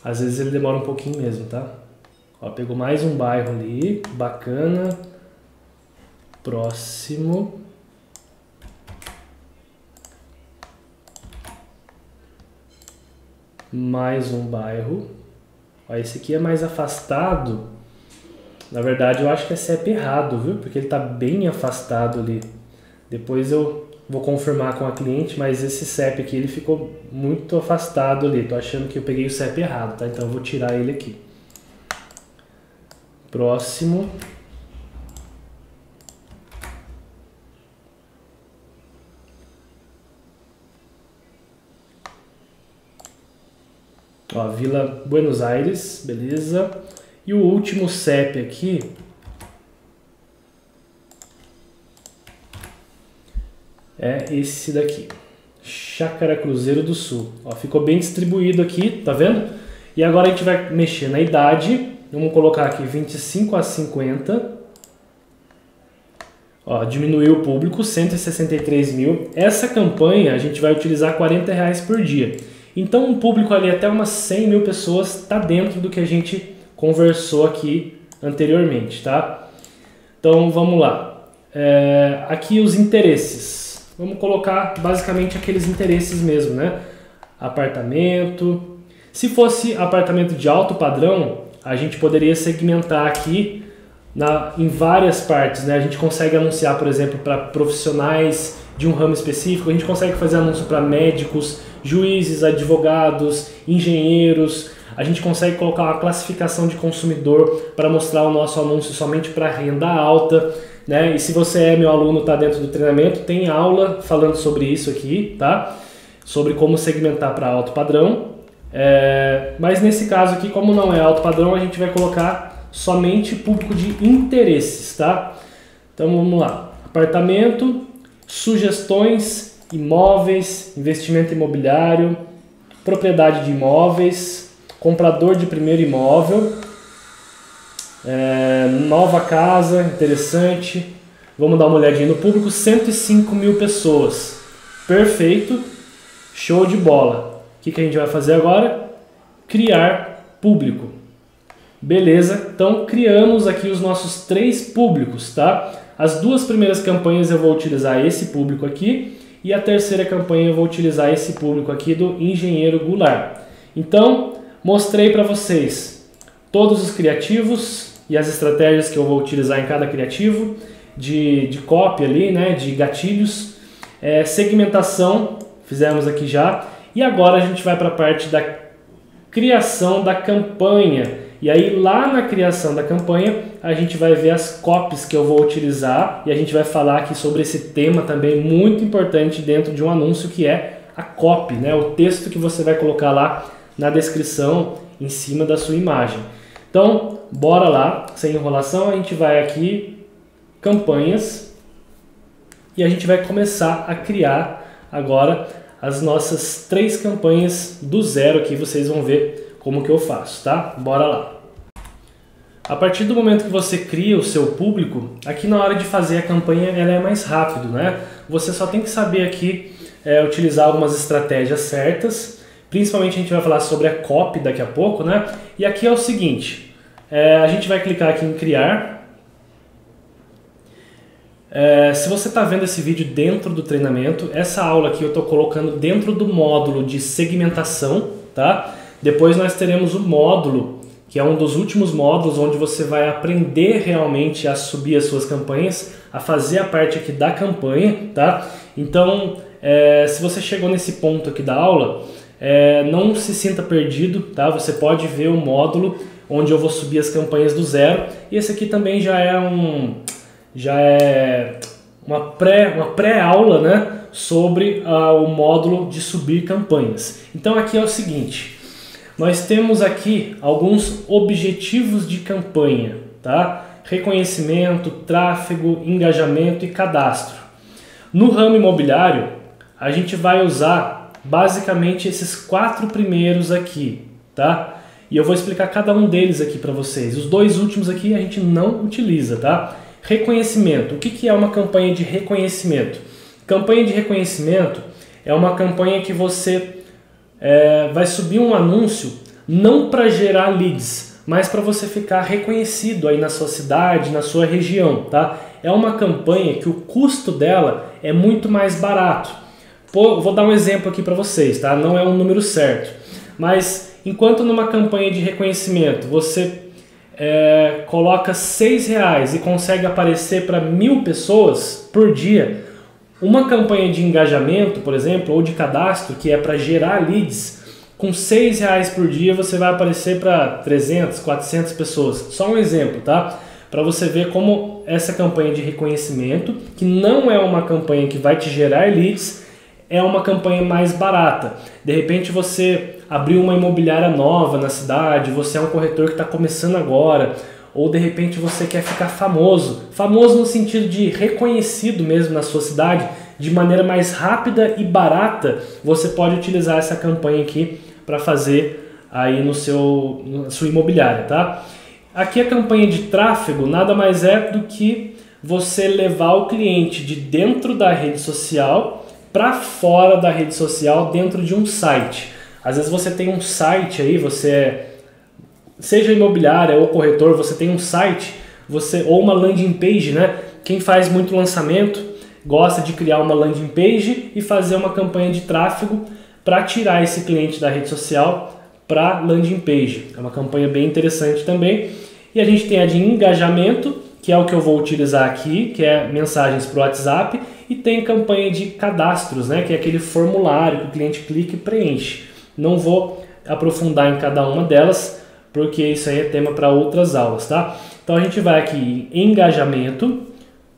Às vezes ele demora um pouquinho mesmo, tá? Ó, pegou mais um bairro ali, bacana. Próximo. Mais um bairro. Ó, esse aqui é mais afastado. Na verdade eu acho que é CEP errado, viu? Porque ele tá bem afastado ali. Depois eu vou confirmar com a cliente, mas esse CEP aqui ele ficou muito afastado ali. Tô achando que eu peguei o CEP errado, tá? Então eu vou tirar ele aqui. Próximo. Ó, Vila Buenos Aires, beleza. E o último CEP aqui é esse daqui, Chácara Cruzeiro do Sul. Ó, ficou bem distribuído aqui, tá vendo? E agora a gente vai mexer na idade. Vamos colocar aqui 25 a 50. Ó, diminuiu o público, 163 mil. Essa campanha a gente vai utilizar R$40 por dia. Então um público ali até umas 100 mil pessoas está dentro do que a gente conversou aqui anteriormente, tá? Então vamos lá. Aqui os interesses. Vamos colocar basicamente aqueles interesses mesmo, né? Apartamento. Se fosse apartamento de alto padrão, a gente poderia segmentar aqui em várias partes, né? A gente consegue anunciar, por exemplo, para profissionais de um ramo específico, a gente consegue fazer anúncio para médicos, juízes, advogados, engenheiros, a gente consegue colocar uma classificação de consumidor para mostrar o nosso anúncio somente para renda alta, né? E se você é meu aluno, está dentro do treinamento, tem aula falando sobre isso aqui, tá? Sobre como segmentar para alto padrão. Mas nesse caso aqui, como não é alto padrão, a gente vai colocar somente público de interesses, tá? Então vamos lá. Apartamento, sugestões, imóveis, investimento imobiliário, propriedade de imóveis, comprador de primeiro imóvel, nova casa, interessante. Vamos dar uma olhadinha no público, 105 mil pessoas. Perfeito, show de bola. O que a gente vai fazer agora? Criar público. Beleza, então criamos aqui os nossos 3 públicos, tá? As 2 primeiras campanhas eu vou utilizar esse público aqui e a terceira campanha eu vou utilizar esse público aqui do Engenheiro Goulart. Então, mostrei para vocês todos os criativos e as estratégias que eu vou utilizar em cada criativo, de copy ali, né, de gatilhos, segmentação, fizemos aqui já. E agora a gente vai para a parte da criação da campanha. E aí lá na criação da campanha a gente vai ver as copies que eu vou utilizar e a gente vai falar aqui sobre esse tema também muito importante dentro de um anúncio, que é a copy, né? O texto que você vai colocar lá na descrição em cima da sua imagem. Então bora lá, sem enrolação, a gente vai aqui, campanhas, e a gente vai começar a criar agora as nossas 3 campanhas do zero aqui. Vocês vão ver como que eu faço, tá? Bora lá. A partir do momento que você cria o seu público, aqui na hora de fazer a campanha ela é mais rápido, né? Você só tem que saber aqui utilizar algumas estratégias certas, principalmente a gente vai falar sobre a copy daqui a pouco, né? E aqui é o seguinte, a gente vai clicar aqui em criar. Se você está vendo esse vídeo dentro do treinamento, essa aula aqui eu estou colocando dentro do módulo de segmentação, tá? Depois nós teremos o módulo, que é um dos últimos módulos onde você vai aprender realmente a subir as suas campanhas, a fazer a parte aqui da campanha, tá? Então, se você chegou nesse ponto aqui da aula, não se sinta perdido, tá? Você pode ver o módulo onde eu vou subir as campanhas do zero, e esse aqui também já é uma pré-aula, né, sobre o módulo de subir campanhas. Então aqui é o seguinte, nós temos aqui alguns objetivos de campanha, tá? Reconhecimento, tráfego, engajamento e cadastro. No ramo imobiliário, a gente vai usar basicamente esses 4 primeiros aqui, tá? E eu vou explicar cada um deles aqui para vocês. Os 2 últimos aqui a gente não utiliza, tá? Reconhecimento. O que é uma campanha de reconhecimento? Campanha de reconhecimento é uma campanha que você vai subir um anúncio não para gerar leads, mas para você ficar reconhecido aí na sua cidade, na sua região, tá? É uma campanha que o custo dela é muito mais barato. Vou dar um exemplo aqui para vocês, tá? Não é um número certo, mas enquanto numa campanha de reconhecimento você coloca R$6 e consegue aparecer para 1000 pessoas por dia, uma campanha de engajamento, por exemplo, ou de cadastro, que é para gerar leads, com R$6 por dia você vai aparecer para 300, 400 pessoas. Só um exemplo, tá? Para você ver como essa campanha de reconhecimento, que não é uma campanha que vai te gerar leads, é uma campanha mais barata. De repente você abriu uma imobiliária nova na cidade, você é um corretor que está começando agora, ou de repente você quer ficar famoso no sentido de reconhecido mesmo na sua cidade, de maneira mais rápida e barata, você pode utilizar essa campanha aqui para fazer aí na sua imobiliária, tá? Aqui a campanha de tráfego nada mais é do que você levar o cliente de dentro da rede social para fora da rede social dentro de um site. Às vezes você tem um site aí, seja imobiliária ou corretor, você tem um site, ou uma landing page, né? Quem faz muito lançamento gosta de criar uma landing page e fazer uma campanha de tráfego para tirar esse cliente da rede social para landing page. É uma campanha bem interessante também. E a gente tem a de engajamento, que é o que eu vou utilizar aqui, que é mensagens para o WhatsApp, e tem campanha de cadastros, né? Que é aquele formulário que o cliente clica e preenche. Não vou aprofundar em cada uma delas, porque isso aí é tema para outras aulas, tá? Então a gente vai aqui em engajamento,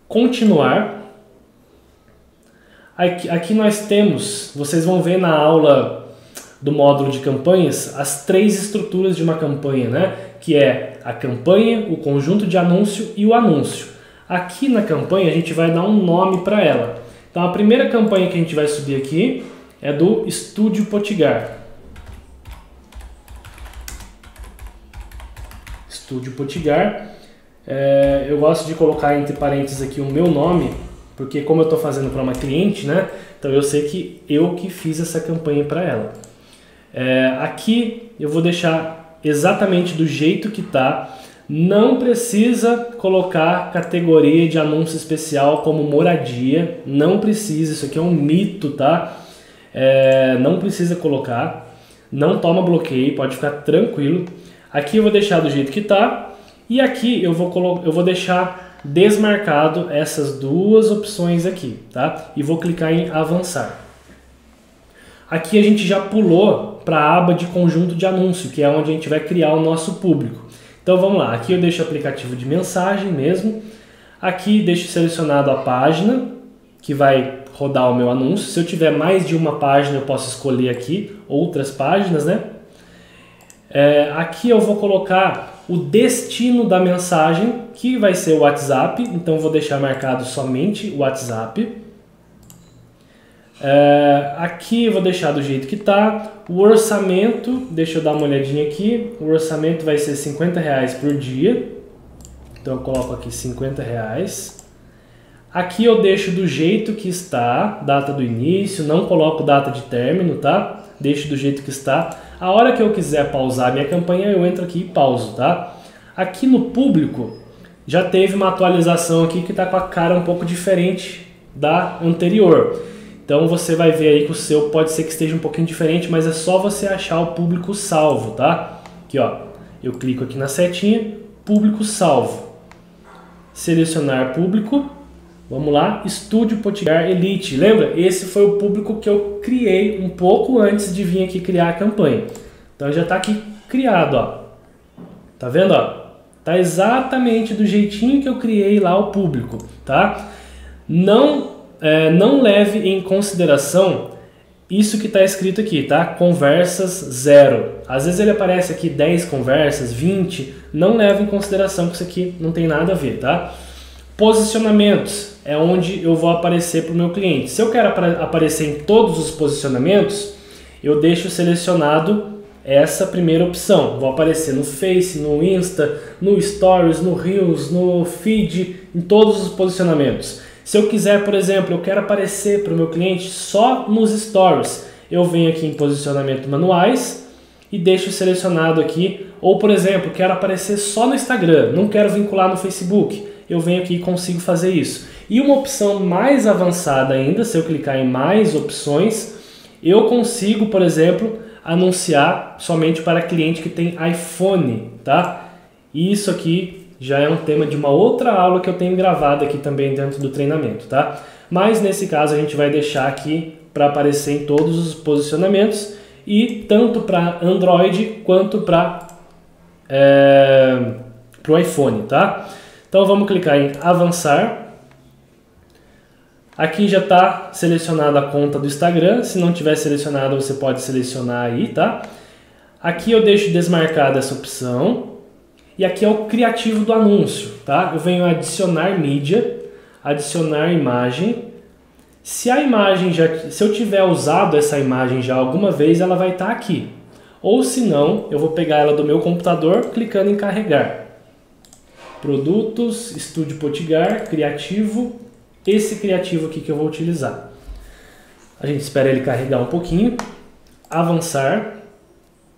continuar. Aqui nós temos, vocês vão ver na aula do módulo de campanhas, as 3 estruturas de uma campanha, né? Que é a campanha, o conjunto de anúncio e o anúncio. Aqui na campanha a gente vai dar um nome para ela. Então a primeira campanha que a gente vai subir aqui é do Estúdio Potiguar. Estúdio Potiguar. Eu gosto de colocar entre parênteses aqui o meu nome, porque como eu estou fazendo para uma cliente, né? Então eu sei que eu que fiz essa campanha para ela. Aqui eu vou deixar exatamente do jeito que está. Não precisa colocar categoria de anúncio especial como moradia. Não precisa, isso aqui é um mito, tá? Não precisa colocar. Não toma bloqueio, pode ficar tranquilo. Aqui eu vou deixar do jeito que está. E aqui eu vou deixar desmarcado essas 2 opções aqui, tá? E vou clicar em avançar. Aqui a gente já pulou para a aba de conjunto de anúncio, que é onde a gente vai criar o nosso público. Então vamos lá, aqui eu deixo o aplicativo de mensagem mesmo. Aqui deixo selecionado a página que vai rodar o meu anúncio. Se eu tiver mais de uma página eu posso escolher aqui outras páginas, né? Aqui eu vou colocar o destino da mensagem, que vai ser o WhatsApp, então vou deixar marcado somente o WhatsApp. Aqui eu vou deixar do jeito que tá. O orçamento, deixa eu dar uma olhadinha aqui. O orçamento vai ser R$50 por dia. Então eu coloco aqui R$50. Aqui eu deixo do jeito que está, data do início, não coloco data de término, tá? Deixo do jeito que está. A hora que eu quiser pausar minha campanha, eu entro aqui e pauso, tá? Aqui no público, já teve uma atualização aqui que está com a cara um pouco diferente da anterior. Então você vai ver aí que o seu pode ser que esteja um pouquinho diferente, mas é só você achar o público salvo, tá? Aqui, ó, eu clico aqui na setinha, público salvo. Selecionar público. Vamos lá, Estúdio Potiguar Elite. Lembra? Esse foi o público que eu criei um pouco antes de vir aqui criar a campanha. Então já está aqui criado, ó. Tá vendo, ó? Tá exatamente do jeitinho que eu criei lá o público, tá? Não leve em consideração isso que está escrito aqui, tá? Conversas 0. Às vezes ele aparece aqui 10 conversas, 20. Não leve em consideração que isso aqui não tem nada a ver, tá? Posicionamentos é onde eu vou aparecer para o meu cliente. Se eu quero aparecer em todos os posicionamentos, eu deixo selecionado essa primeira opção. Vou aparecer no Face, no Insta, no Stories, no Reels, no Feed, em todos os posicionamentos. Se eu quiser, por exemplo, eu quero aparecer para o meu cliente só nos Stories, eu venho aqui em posicionamento manuais e deixo selecionado aqui. Ou, por exemplo, quero aparecer só no Instagram, não quero vincular no Facebook. Eu venho aqui e consigo fazer isso. E uma opção mais avançada ainda, se eu clicar em mais opções, eu consigo, por exemplo, anunciar somente para cliente que tem iPhone, tá? E isso aqui já é um tema de uma outra aula que eu tenho gravado aqui também dentro do treinamento, tá? Mas nesse caso a gente vai deixar aqui para aparecer em todos os posicionamentos e tanto para Android quanto para o iPhone, tá? Então vamos clicar em avançar. Aqui já está selecionada a conta do Instagram. Se não tiver selecionado, você pode selecionar aí, tá? Aqui eu deixo desmarcada essa opção. E aqui é o criativo do anúncio, tá? Eu venho adicionar mídia, adicionar imagem. Se a imagem se eu tiver usado essa imagem já alguma vez, ela vai estar aqui. Ou se não, eu vou pegar ela do meu computador, clicando em carregar. Produtos, Estúdio Potiguar, criativo, esse criativo aqui que eu vou utilizar. A gente espera ele carregar um pouquinho, avançar,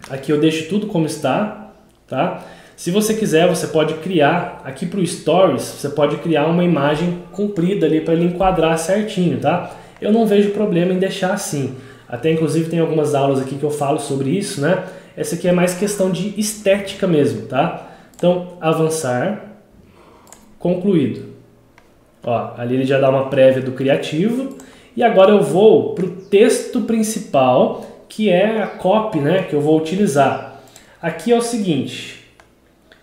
aqui eu deixo tudo como está, tá? Se você quiser, você pode criar, aqui para o Stories, você pode criar uma imagem comprida ali para ele enquadrar certinho, tá? Eu não vejo problema em deixar assim, até inclusive tem algumas aulas aqui que eu falo sobre isso, né? Essa aqui é mais questão de estética mesmo, tá? Então, avançar. Concluído. Ó, ali ele já dá uma prévia do criativo. E agora eu vou para o texto principal, que é a copy, né, que eu vou utilizar. Aqui é o seguinte.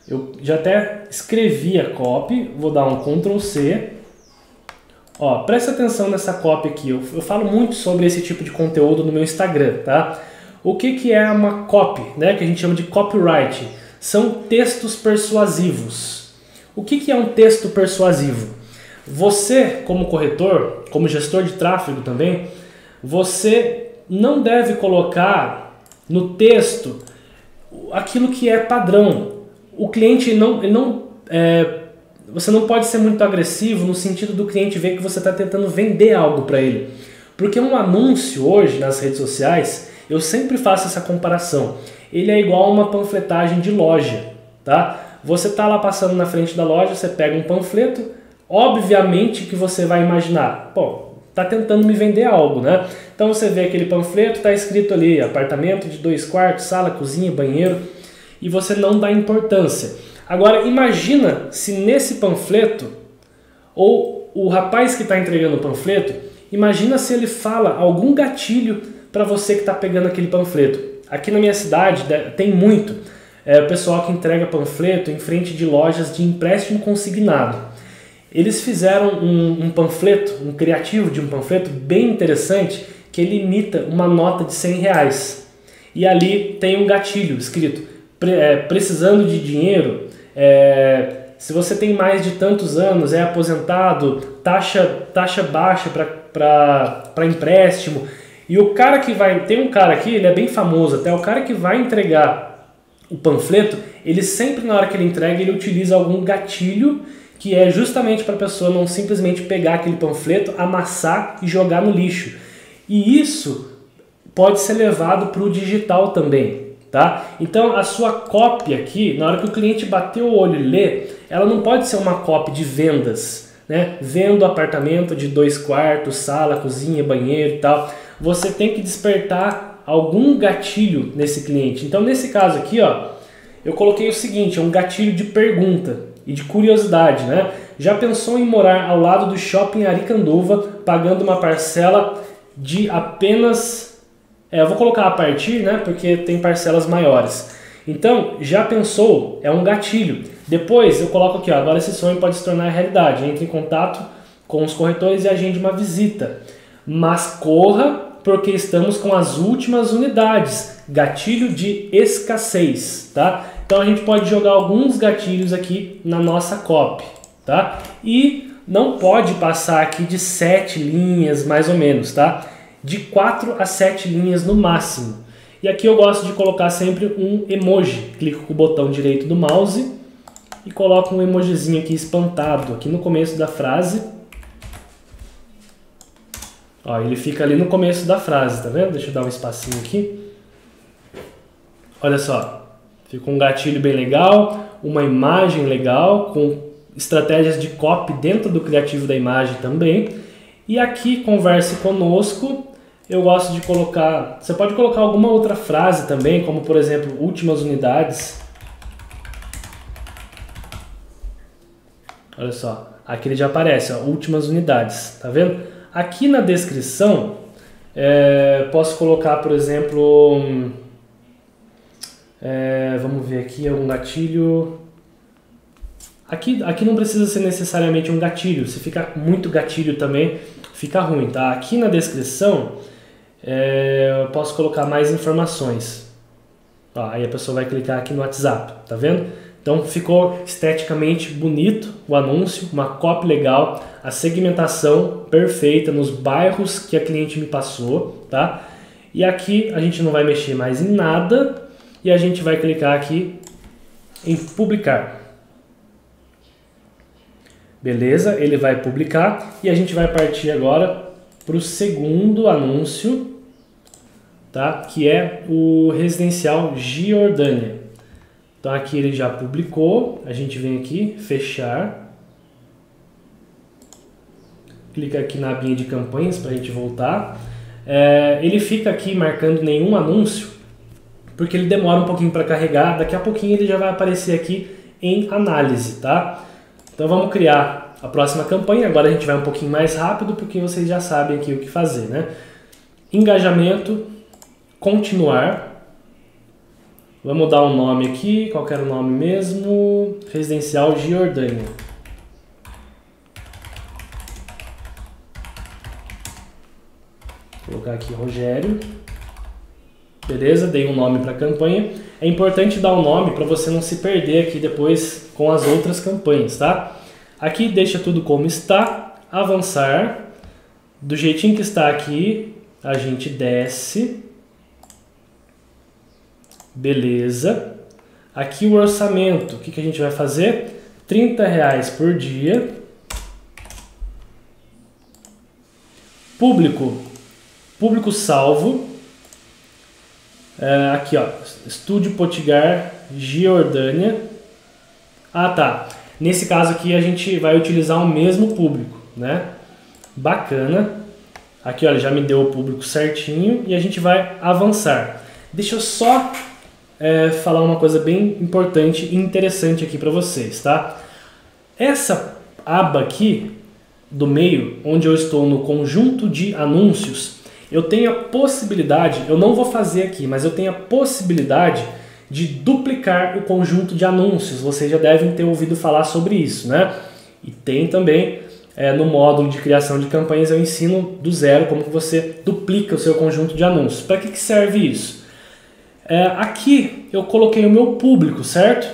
Eu já até escrevi a copy. Vou dar um Ctrl C. Ó, presta atenção nessa copy aqui. Eu falo muito sobre esse tipo de conteúdo no meu Instagram, tá? O que é uma copy, né, que a gente chama de copyright? São textos persuasivos. O que é um texto persuasivo? Você, como corretor, como gestor de tráfego também, você não deve colocar no texto aquilo que é padrão. O cliente você não pode ser muito agressivo no sentido do cliente ver que você está tentando vender algo para ele. Porque um anúncio hoje nas redes sociais, eu sempre faço essa comparação. Ele é igual a uma panfletagem de loja, tá? Você está lá passando na frente da loja, você pega um panfleto, obviamente que você vai imaginar, pô, tá tentando me vender algo, né? Então você vê aquele panfleto, tá escrito ali, apartamento de 2 quartos, sala, cozinha, banheiro, e você não dá importância. Agora imagina se nesse panfleto, ou o rapaz que está entregando o panfleto, imagina se ele fala algum gatilho para você que está pegando aquele panfleto. Aqui na minha cidade tem muito. O pessoal que entrega panfleto em frente de lojas de empréstimo consignado. Eles fizeram um panfleto, um criativo de um panfleto bem interessante, que ele imita uma nota de R$100. E ali tem um gatilho escrito, precisando de dinheiro, se você tem mais de tantos anos, é aposentado, taxa baixa para empréstimo. E o cara que vai... Tem um cara aqui, ele é bem famoso até, o cara que vai entregar o panfleto, ele sempre na hora que ele entrega, ele utiliza algum gatilho que é justamente para a pessoa não simplesmente pegar aquele panfleto, amassar e jogar no lixo. E isso pode ser levado para o digital também, tá? Então a sua cópia aqui, na hora que o cliente bater o olho e ler, ela não pode ser uma cópia de vendas, né? Vendo apartamento de 2 quartos, sala, cozinha, banheiro e tal. Você tem que despertar algum gatilho nesse cliente. Então nesse caso aqui, ó, eu coloquei o seguinte, é um gatilho de pergunta e de curiosidade, né? Já pensou em morar ao lado do shopping Aricanduva, pagando uma parcela de apenas... eu vou colocar a partir, né? Porque tem parcelas maiores. Então, já pensou? É um gatilho. Depois eu coloco aqui, ó, agora esse sonho pode se tornar realidade. Entre em contato com os corretores e agende uma visita. Mas corra, porque estamos com as últimas unidades. Gatilho de escassez, tá? Então a gente pode jogar alguns gatilhos aqui na nossa copy, tá? E não pode passar aqui de 7 linhas, mais ou menos, tá? De 4 a 7 linhas no máximo. E aqui eu gosto de colocar sempre um emoji. Clico com o botão direito do mouse e coloco um emojizinho aqui espantado, aqui no começo da frase. Ó, ele fica ali no começo da frase, tá vendo? Deixa eu dar um espacinho aqui. Olha só. Fica um gatilho bem legal, uma imagem legal, com estratégias de copy dentro do criativo da imagem também. E aqui, converse conosco, eu gosto de colocar... Você pode colocar alguma outra frase também, como por exemplo, últimas unidades. Olha só, aqui ele já aparece, ó, últimas unidades, tá vendo? Aqui na descrição, posso colocar, por exemplo... vamos ver aqui, é um gatilho. Aqui não precisa ser necessariamente um gatilho. Se fica muito gatilho também, fica ruim, tá? Aqui na descrição, eu posso colocar mais informações. Ó, aí a pessoa vai clicar aqui no WhatsApp, tá vendo? Então ficou esteticamente bonito o anúncio, uma copy legal, a segmentação perfeita nos bairros que a cliente me passou, tá? E aqui a gente não vai mexer mais em nada. E a gente vai clicar aqui em publicar. Beleza, ele vai publicar e a gente vai partir agora para o segundo anúncio, tá? Que é o residencial Giordânia. Então aqui ele já publicou, a gente vem aqui, fechar. Clica aqui na abinha de campanhas para a gente voltar. Ele fica aqui marcando nenhum anúncio, porque ele demora um pouquinho para carregar, daqui a pouquinho ele já vai aparecer aqui em análise, tá? Então vamos criar a próxima campanha, agora a gente vai um pouquinho mais rápido, porque vocês já sabem aqui o que fazer, né? Engajamento, continuar, vamos dar um nome aqui, qual que era o nome mesmo? Residencial Giordânia. Vou colocar aqui Rogério. Beleza, dei um nome para a campanha. É importante dar um nome para você não se perder aqui depois com as outras campanhas, tá? Aqui deixa tudo como está, avançar. Do jeitinho que está aqui, a gente desce. Beleza. Aqui o orçamento, o que a gente vai fazer? R$30 por dia. Público salvo. Aqui, ó, Estúdio Potiguar, Giordânia. Ah, tá. Nesse caso aqui a gente vai utilizar o mesmo público, né? Bacana. Aqui, olha, já me deu o público certinho e a gente vai avançar. Deixa eu só falar uma coisa bem importante e interessante aqui para vocês, tá? Essa aba aqui do meio, onde eu estou no conjunto de anúncios, eu tenho a possibilidade, eu não vou fazer aqui, mas eu tenho a possibilidade de duplicar o conjunto de anúncios. Vocês já devem ter ouvido falar sobre isso, né? E tem também, no módulo de criação de campanhas, eu ensino do zero como que você duplica o seu conjunto de anúncios. Para que serve isso? Aqui eu coloquei o meu público, certo?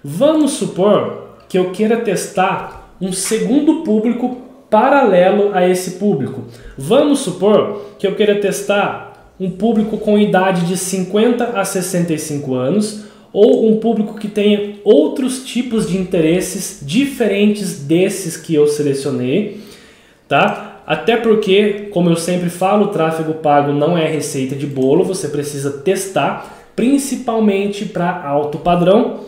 Vamos supor que eu queira testar um segundo público paralelo a esse público. Vamos supor que eu queira testar um público com idade de 50 a 65 anos ou um público que tenha outros tipos de interesses diferentes desses que eu selecionei, tá? Até porque, como eu sempre falo, o tráfego pago não é receita de bolo, você precisa testar, principalmente para alto padrão.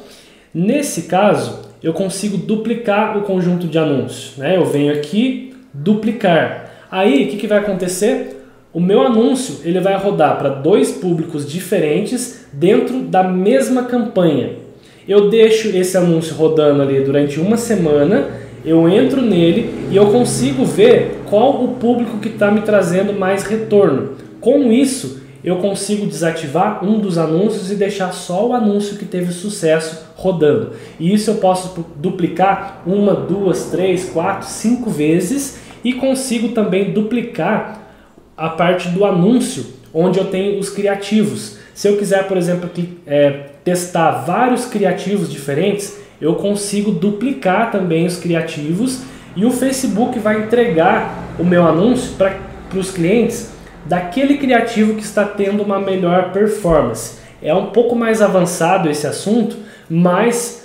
Nesse caso, eu consigo duplicar o conjunto de anúncios, né? Eu venho aqui, duplicar. Aí, o que vai acontecer? O meu anúncio ele vai rodar para 2 públicos diferentes dentro da mesma campanha. Eu deixo esse anúncio rodando ali durante uma semana, eu entro nele e eu consigo ver qual o público que está me trazendo mais retorno. Com isso, eu consigo desativar um dos anúncios e deixar só o anúncio que teve sucesso rodando. E isso eu posso duplicar 1, 2, 3, 4, 5 vezes e consigo também duplicar a parte do anúncio onde eu tenho os criativos. Se eu quiser, por exemplo, testar vários criativos diferentes, eu consigo duplicar também os criativos e o Facebook vai entregar o meu anúncio para os clientes daquele criativo que está tendo uma melhor performance. É um pouco mais avançado esse assunto, mas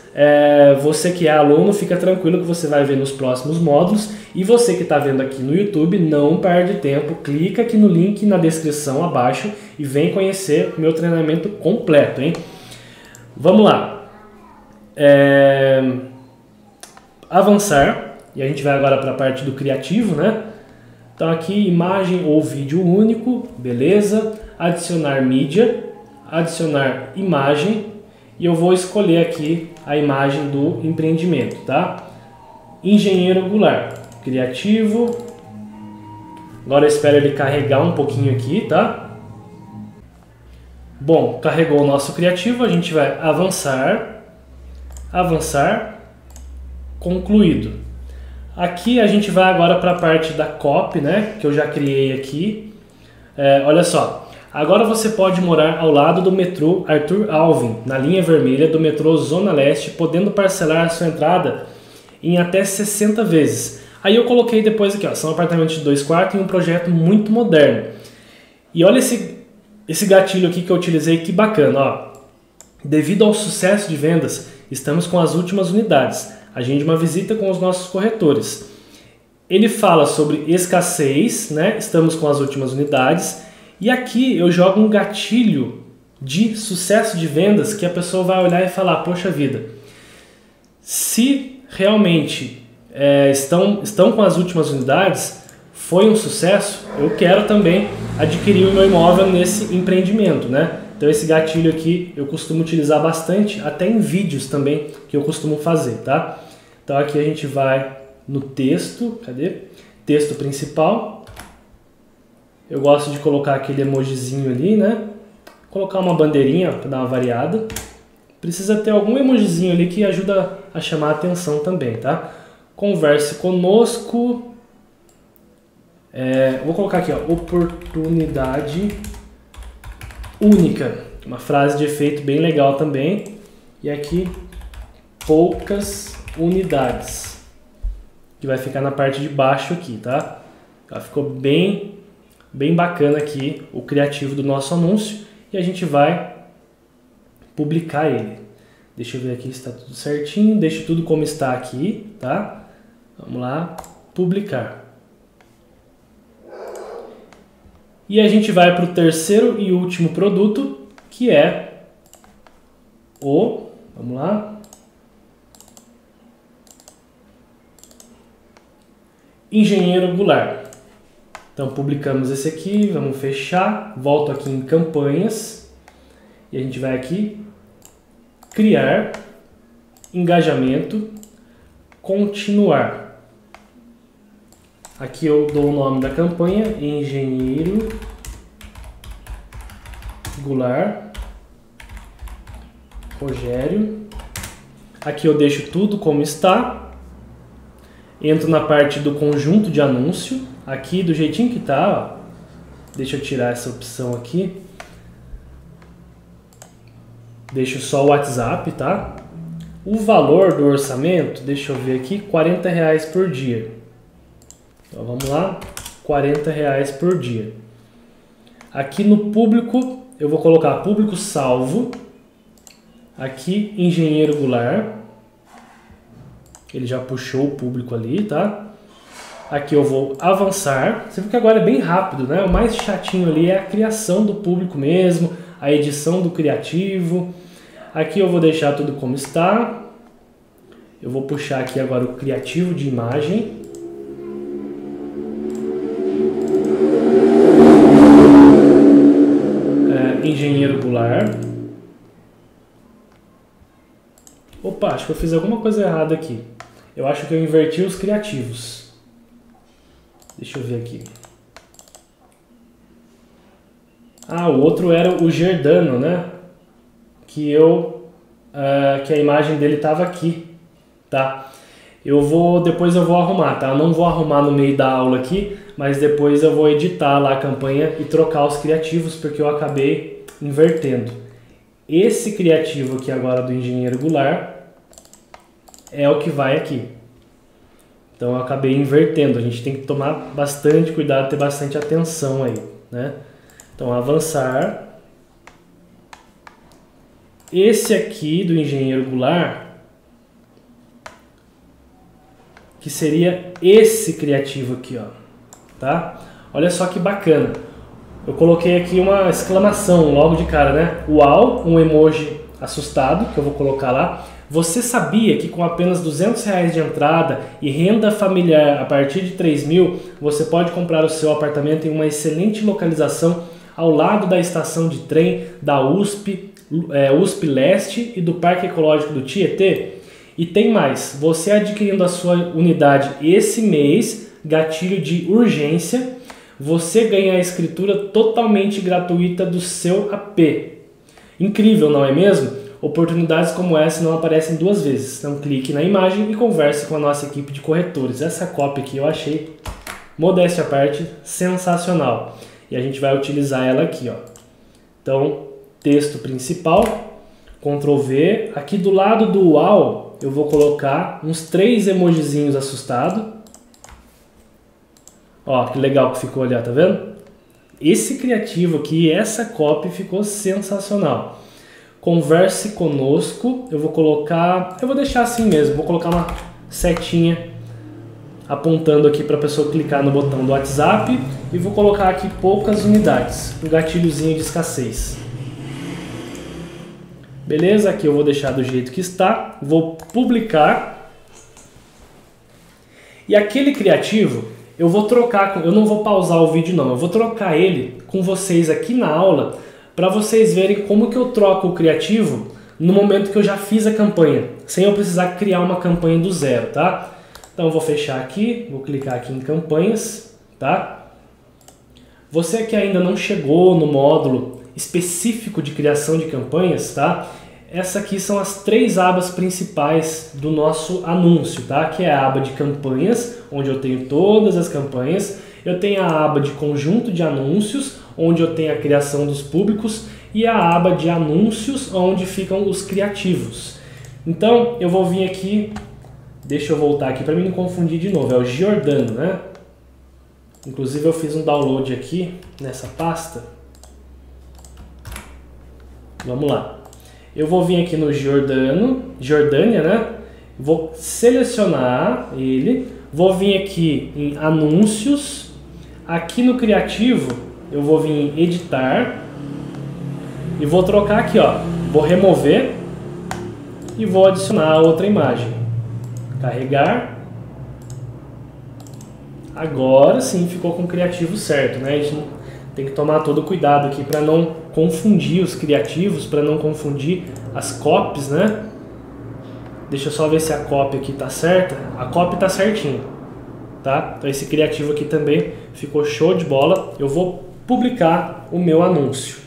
você que é aluno, fica tranquilo que você vai ver nos próximos módulos. E você que está vendo aqui no YouTube, não perde tempo, clica aqui no link na descrição abaixo e vem conhecer o meu treinamento completo, hein? Vamos lá. Avançar, e a gente vai agora para a parte do criativo, né? Então aqui, imagem ou vídeo único, beleza. Adicionar mídia, adicionar imagem, e eu vou escolher aqui a imagem do empreendimento, tá? Engenheiro Goulart, criativo. Agora eu espero ele carregar um pouquinho aqui, tá? Bom, carregou o nosso criativo, a gente vai avançar, avançar, concluído. Aqui a gente vai agora para a parte da copy, né, que eu já criei aqui. Olha só, agora você pode morar ao lado do metrô Arthur Alvim, na linha vermelha do metrô Zona Leste, podendo parcelar a sua entrada em até 60 vezes. Aí eu coloquei depois aqui, ó, são apartamentos de 2 quartos e um projeto muito moderno. E olha esse gatilho aqui que eu utilizei, que bacana, ó. Devido ao sucesso de vendas, estamos com as últimas unidades. Agende uma visita com os nossos corretores. Ele fala sobre escassez, né? Estamos com as últimas unidades. E aqui eu jogo um gatilho de sucesso de vendas que a pessoa vai olhar e falar, poxa vida, se realmente estão com as últimas unidades, foi um sucesso, eu quero também adquirir o meu imóvel nesse empreendimento, né? Então esse gatilho aqui eu costumo utilizar bastante, até em vídeos também que eu costumo fazer, tá? Então aqui a gente vai no texto, cadê? Texto principal. Eu gosto de colocar aquele emojizinho ali, né? Colocar uma bandeirinha para dar uma variada. Precisa ter algum emojizinho ali que ajuda a chamar a atenção também, tá? Converse conosco. Vou colocar aqui, ó, oportunidade única. Uma frase de efeito bem legal também. E aqui, poucas unidades. Que vai ficar na parte de baixo aqui, tá? Ficou bem bacana aqui o criativo do nosso anúncio. E a gente vai publicar ele. Deixa eu ver aqui se está tudo certinho. Deixa tudo como está aqui, tá? Vamos lá, publicar. E a gente vai para o terceiro e último produto, que é vamos lá, Engenheiro Goulart. Então publicamos esse aqui, vamos fechar, volto aqui em campanhas e a gente vai aqui, criar, engajamento, continuar. Aqui eu dou o nome da campanha, Engenheiro Goulart Rogério. Aqui eu deixo tudo como está. Entro na parte do conjunto de anúncio. Aqui do jeitinho que tá, ó. Deixa eu tirar essa opção aqui. Deixo só o WhatsApp, tá? O valor do orçamento, deixa eu ver aqui, R$40 por dia. Então vamos lá, R$40 por dia. Aqui no público, eu vou colocar público salvo. Aqui, Engenheiro Goulart. Ele já puxou o público ali, tá? Aqui eu vou avançar. Você viu que agora é bem rápido, né? O mais chatinho ali é a criação do público mesmo, a edição do criativo. Aqui eu vou deixar tudo como está. Eu vou puxar aqui agora o criativo de imagem. Engenheiro Goulart. Opa, acho que eu fiz alguma coisa errada aqui. Eu acho que eu inverti os criativos. Deixa eu ver aqui. Ah, o outro era o Giordano, né? Que a imagem dele estava aqui, tá? Depois eu vou arrumar, tá? Eu não vou arrumar no meio da aula aqui, mas depois eu vou editar lá a campanha e trocar os criativos, porque eu acabei invertendo. Esse criativo aqui agora do Engenheiro Goulart é o que vai aqui. Então eu acabei invertendo. A gente tem que tomar bastante cuidado, ter bastante atenção aí, né? Então avançar. Esse aqui do Engenheiro Goulart, que seria esse criativo aqui, ó, tá? Olha só que bacana. Eu coloquei aqui uma exclamação logo de cara, né? Uau, um emoji assustado, que eu vou colocar lá. Você sabia que com apenas R$200 de entrada e renda familiar a partir de 3.000, você pode comprar o seu apartamento em uma excelente localização ao lado da estação de trem da USP, USP Leste e do Parque Ecológico do Tietê? E tem mais, você adquirindo a sua unidade esse mês, gatilho de urgência, você ganha a escritura totalmente gratuita do seu AP. Incrível, não é mesmo? Oportunidades como essa não aparecem duas vezes. Então clique na imagem e converse com a nossa equipe de corretores. Essa cópia aqui eu achei, modéstia à parte, sensacional. E a gente vai utilizar ela aqui, ó. Então, texto principal, Ctrl V. Aqui do lado do uau, eu vou colocar uns 3 emojizinhos assustados. Ó, que legal que ficou ali, ó, tá vendo? Esse criativo aqui, essa copy ficou sensacional. Converse conosco, eu vou deixar assim mesmo, vou colocar uma setinha apontando aqui para a pessoa clicar no botão do WhatsApp e vou colocar aqui poucas unidades, um gatilhozinho de escassez. Beleza? Aqui eu vou deixar do jeito que está, vou publicar. E aquele criativo, eu vou trocar, eu não vou pausar o vídeo não, eu vou trocar ele com vocês aqui na aula para vocês verem como que eu troco o criativo no momento que eu já fiz a campanha, sem eu precisar criar uma campanha do zero, tá? Então eu vou fechar aqui, vou clicar aqui em campanhas, tá? Você que ainda não chegou no módulo específico de criação de campanhas, tá? Essas aqui são as 3 abas principais do nosso anúncio, tá? Que é a aba de campanhas, onde eu tenho todas as campanhas. Eu tenho a aba de conjunto de anúncios, onde eu tenho a criação dos públicos, e a aba de anúncios, onde ficam os criativos. Então, eu vou vir aqui, deixa eu voltar aqui para mim não confundir de novo, é o Giordano, né? Inclusive eu fiz um download aqui nessa pasta. Vamos lá. Eu vou vir aqui no Jordânia, né? Vou selecionar ele, vou vir aqui em anúncios, aqui no criativo eu vou vir em editar e vou trocar aqui, ó, vou remover e vou adicionar outra imagem, carregar. Agora sim ficou com o criativo certo, né? A gente tem que tomar todo cuidado aqui para não confundir os criativos, para não confundir as copies, né? Deixa eu só ver se a copy aqui tá certa. A copy tá certinho, tá? Então esse criativo aqui também ficou show de bola. Eu vou publicar o meu anúncio.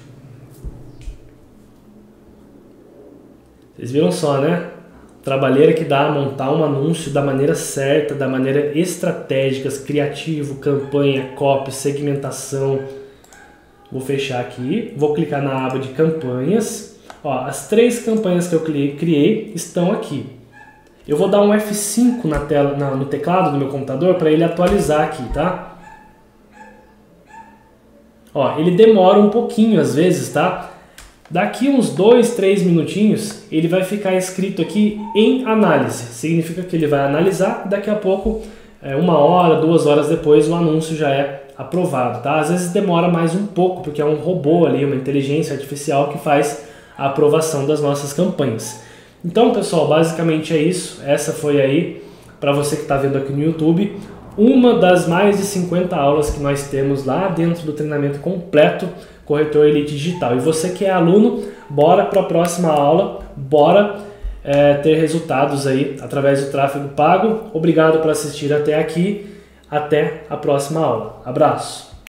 Vocês viram só, né? Trabalheira que dá a montar um anúncio da maneira certa, da maneira estratégica, criativo, campanha, copy, segmentação. Vou fechar aqui, vou clicar na aba de campanhas. Ó, as 3 campanhas que eu criei estão aqui. Eu vou dar um F5 na tela, no teclado do meu computador para ele atualizar aqui, tá? Ó, ele demora um pouquinho às vezes, tá? Daqui uns 2, 3 minutinhos, ele vai ficar escrito aqui em análise. Significa que ele vai analisar e daqui a pouco, 1 hora, 2 horas depois, o anúncio já é aprovado, tá? Às vezes demora mais um pouco, porque é um robô ali, uma inteligência artificial que faz a aprovação das nossas campanhas. Então, pessoal, basicamente é isso. Essa foi aí, para você que está vendo aqui no YouTube, uma das mais de 50 aulas que nós temos lá dentro do treinamento completo Corretor Elite Digital. E você que é aluno, bora para a próxima aula, bora ter resultados aí através do tráfego pago. Obrigado por assistir até aqui, até a próxima aula. Abraço!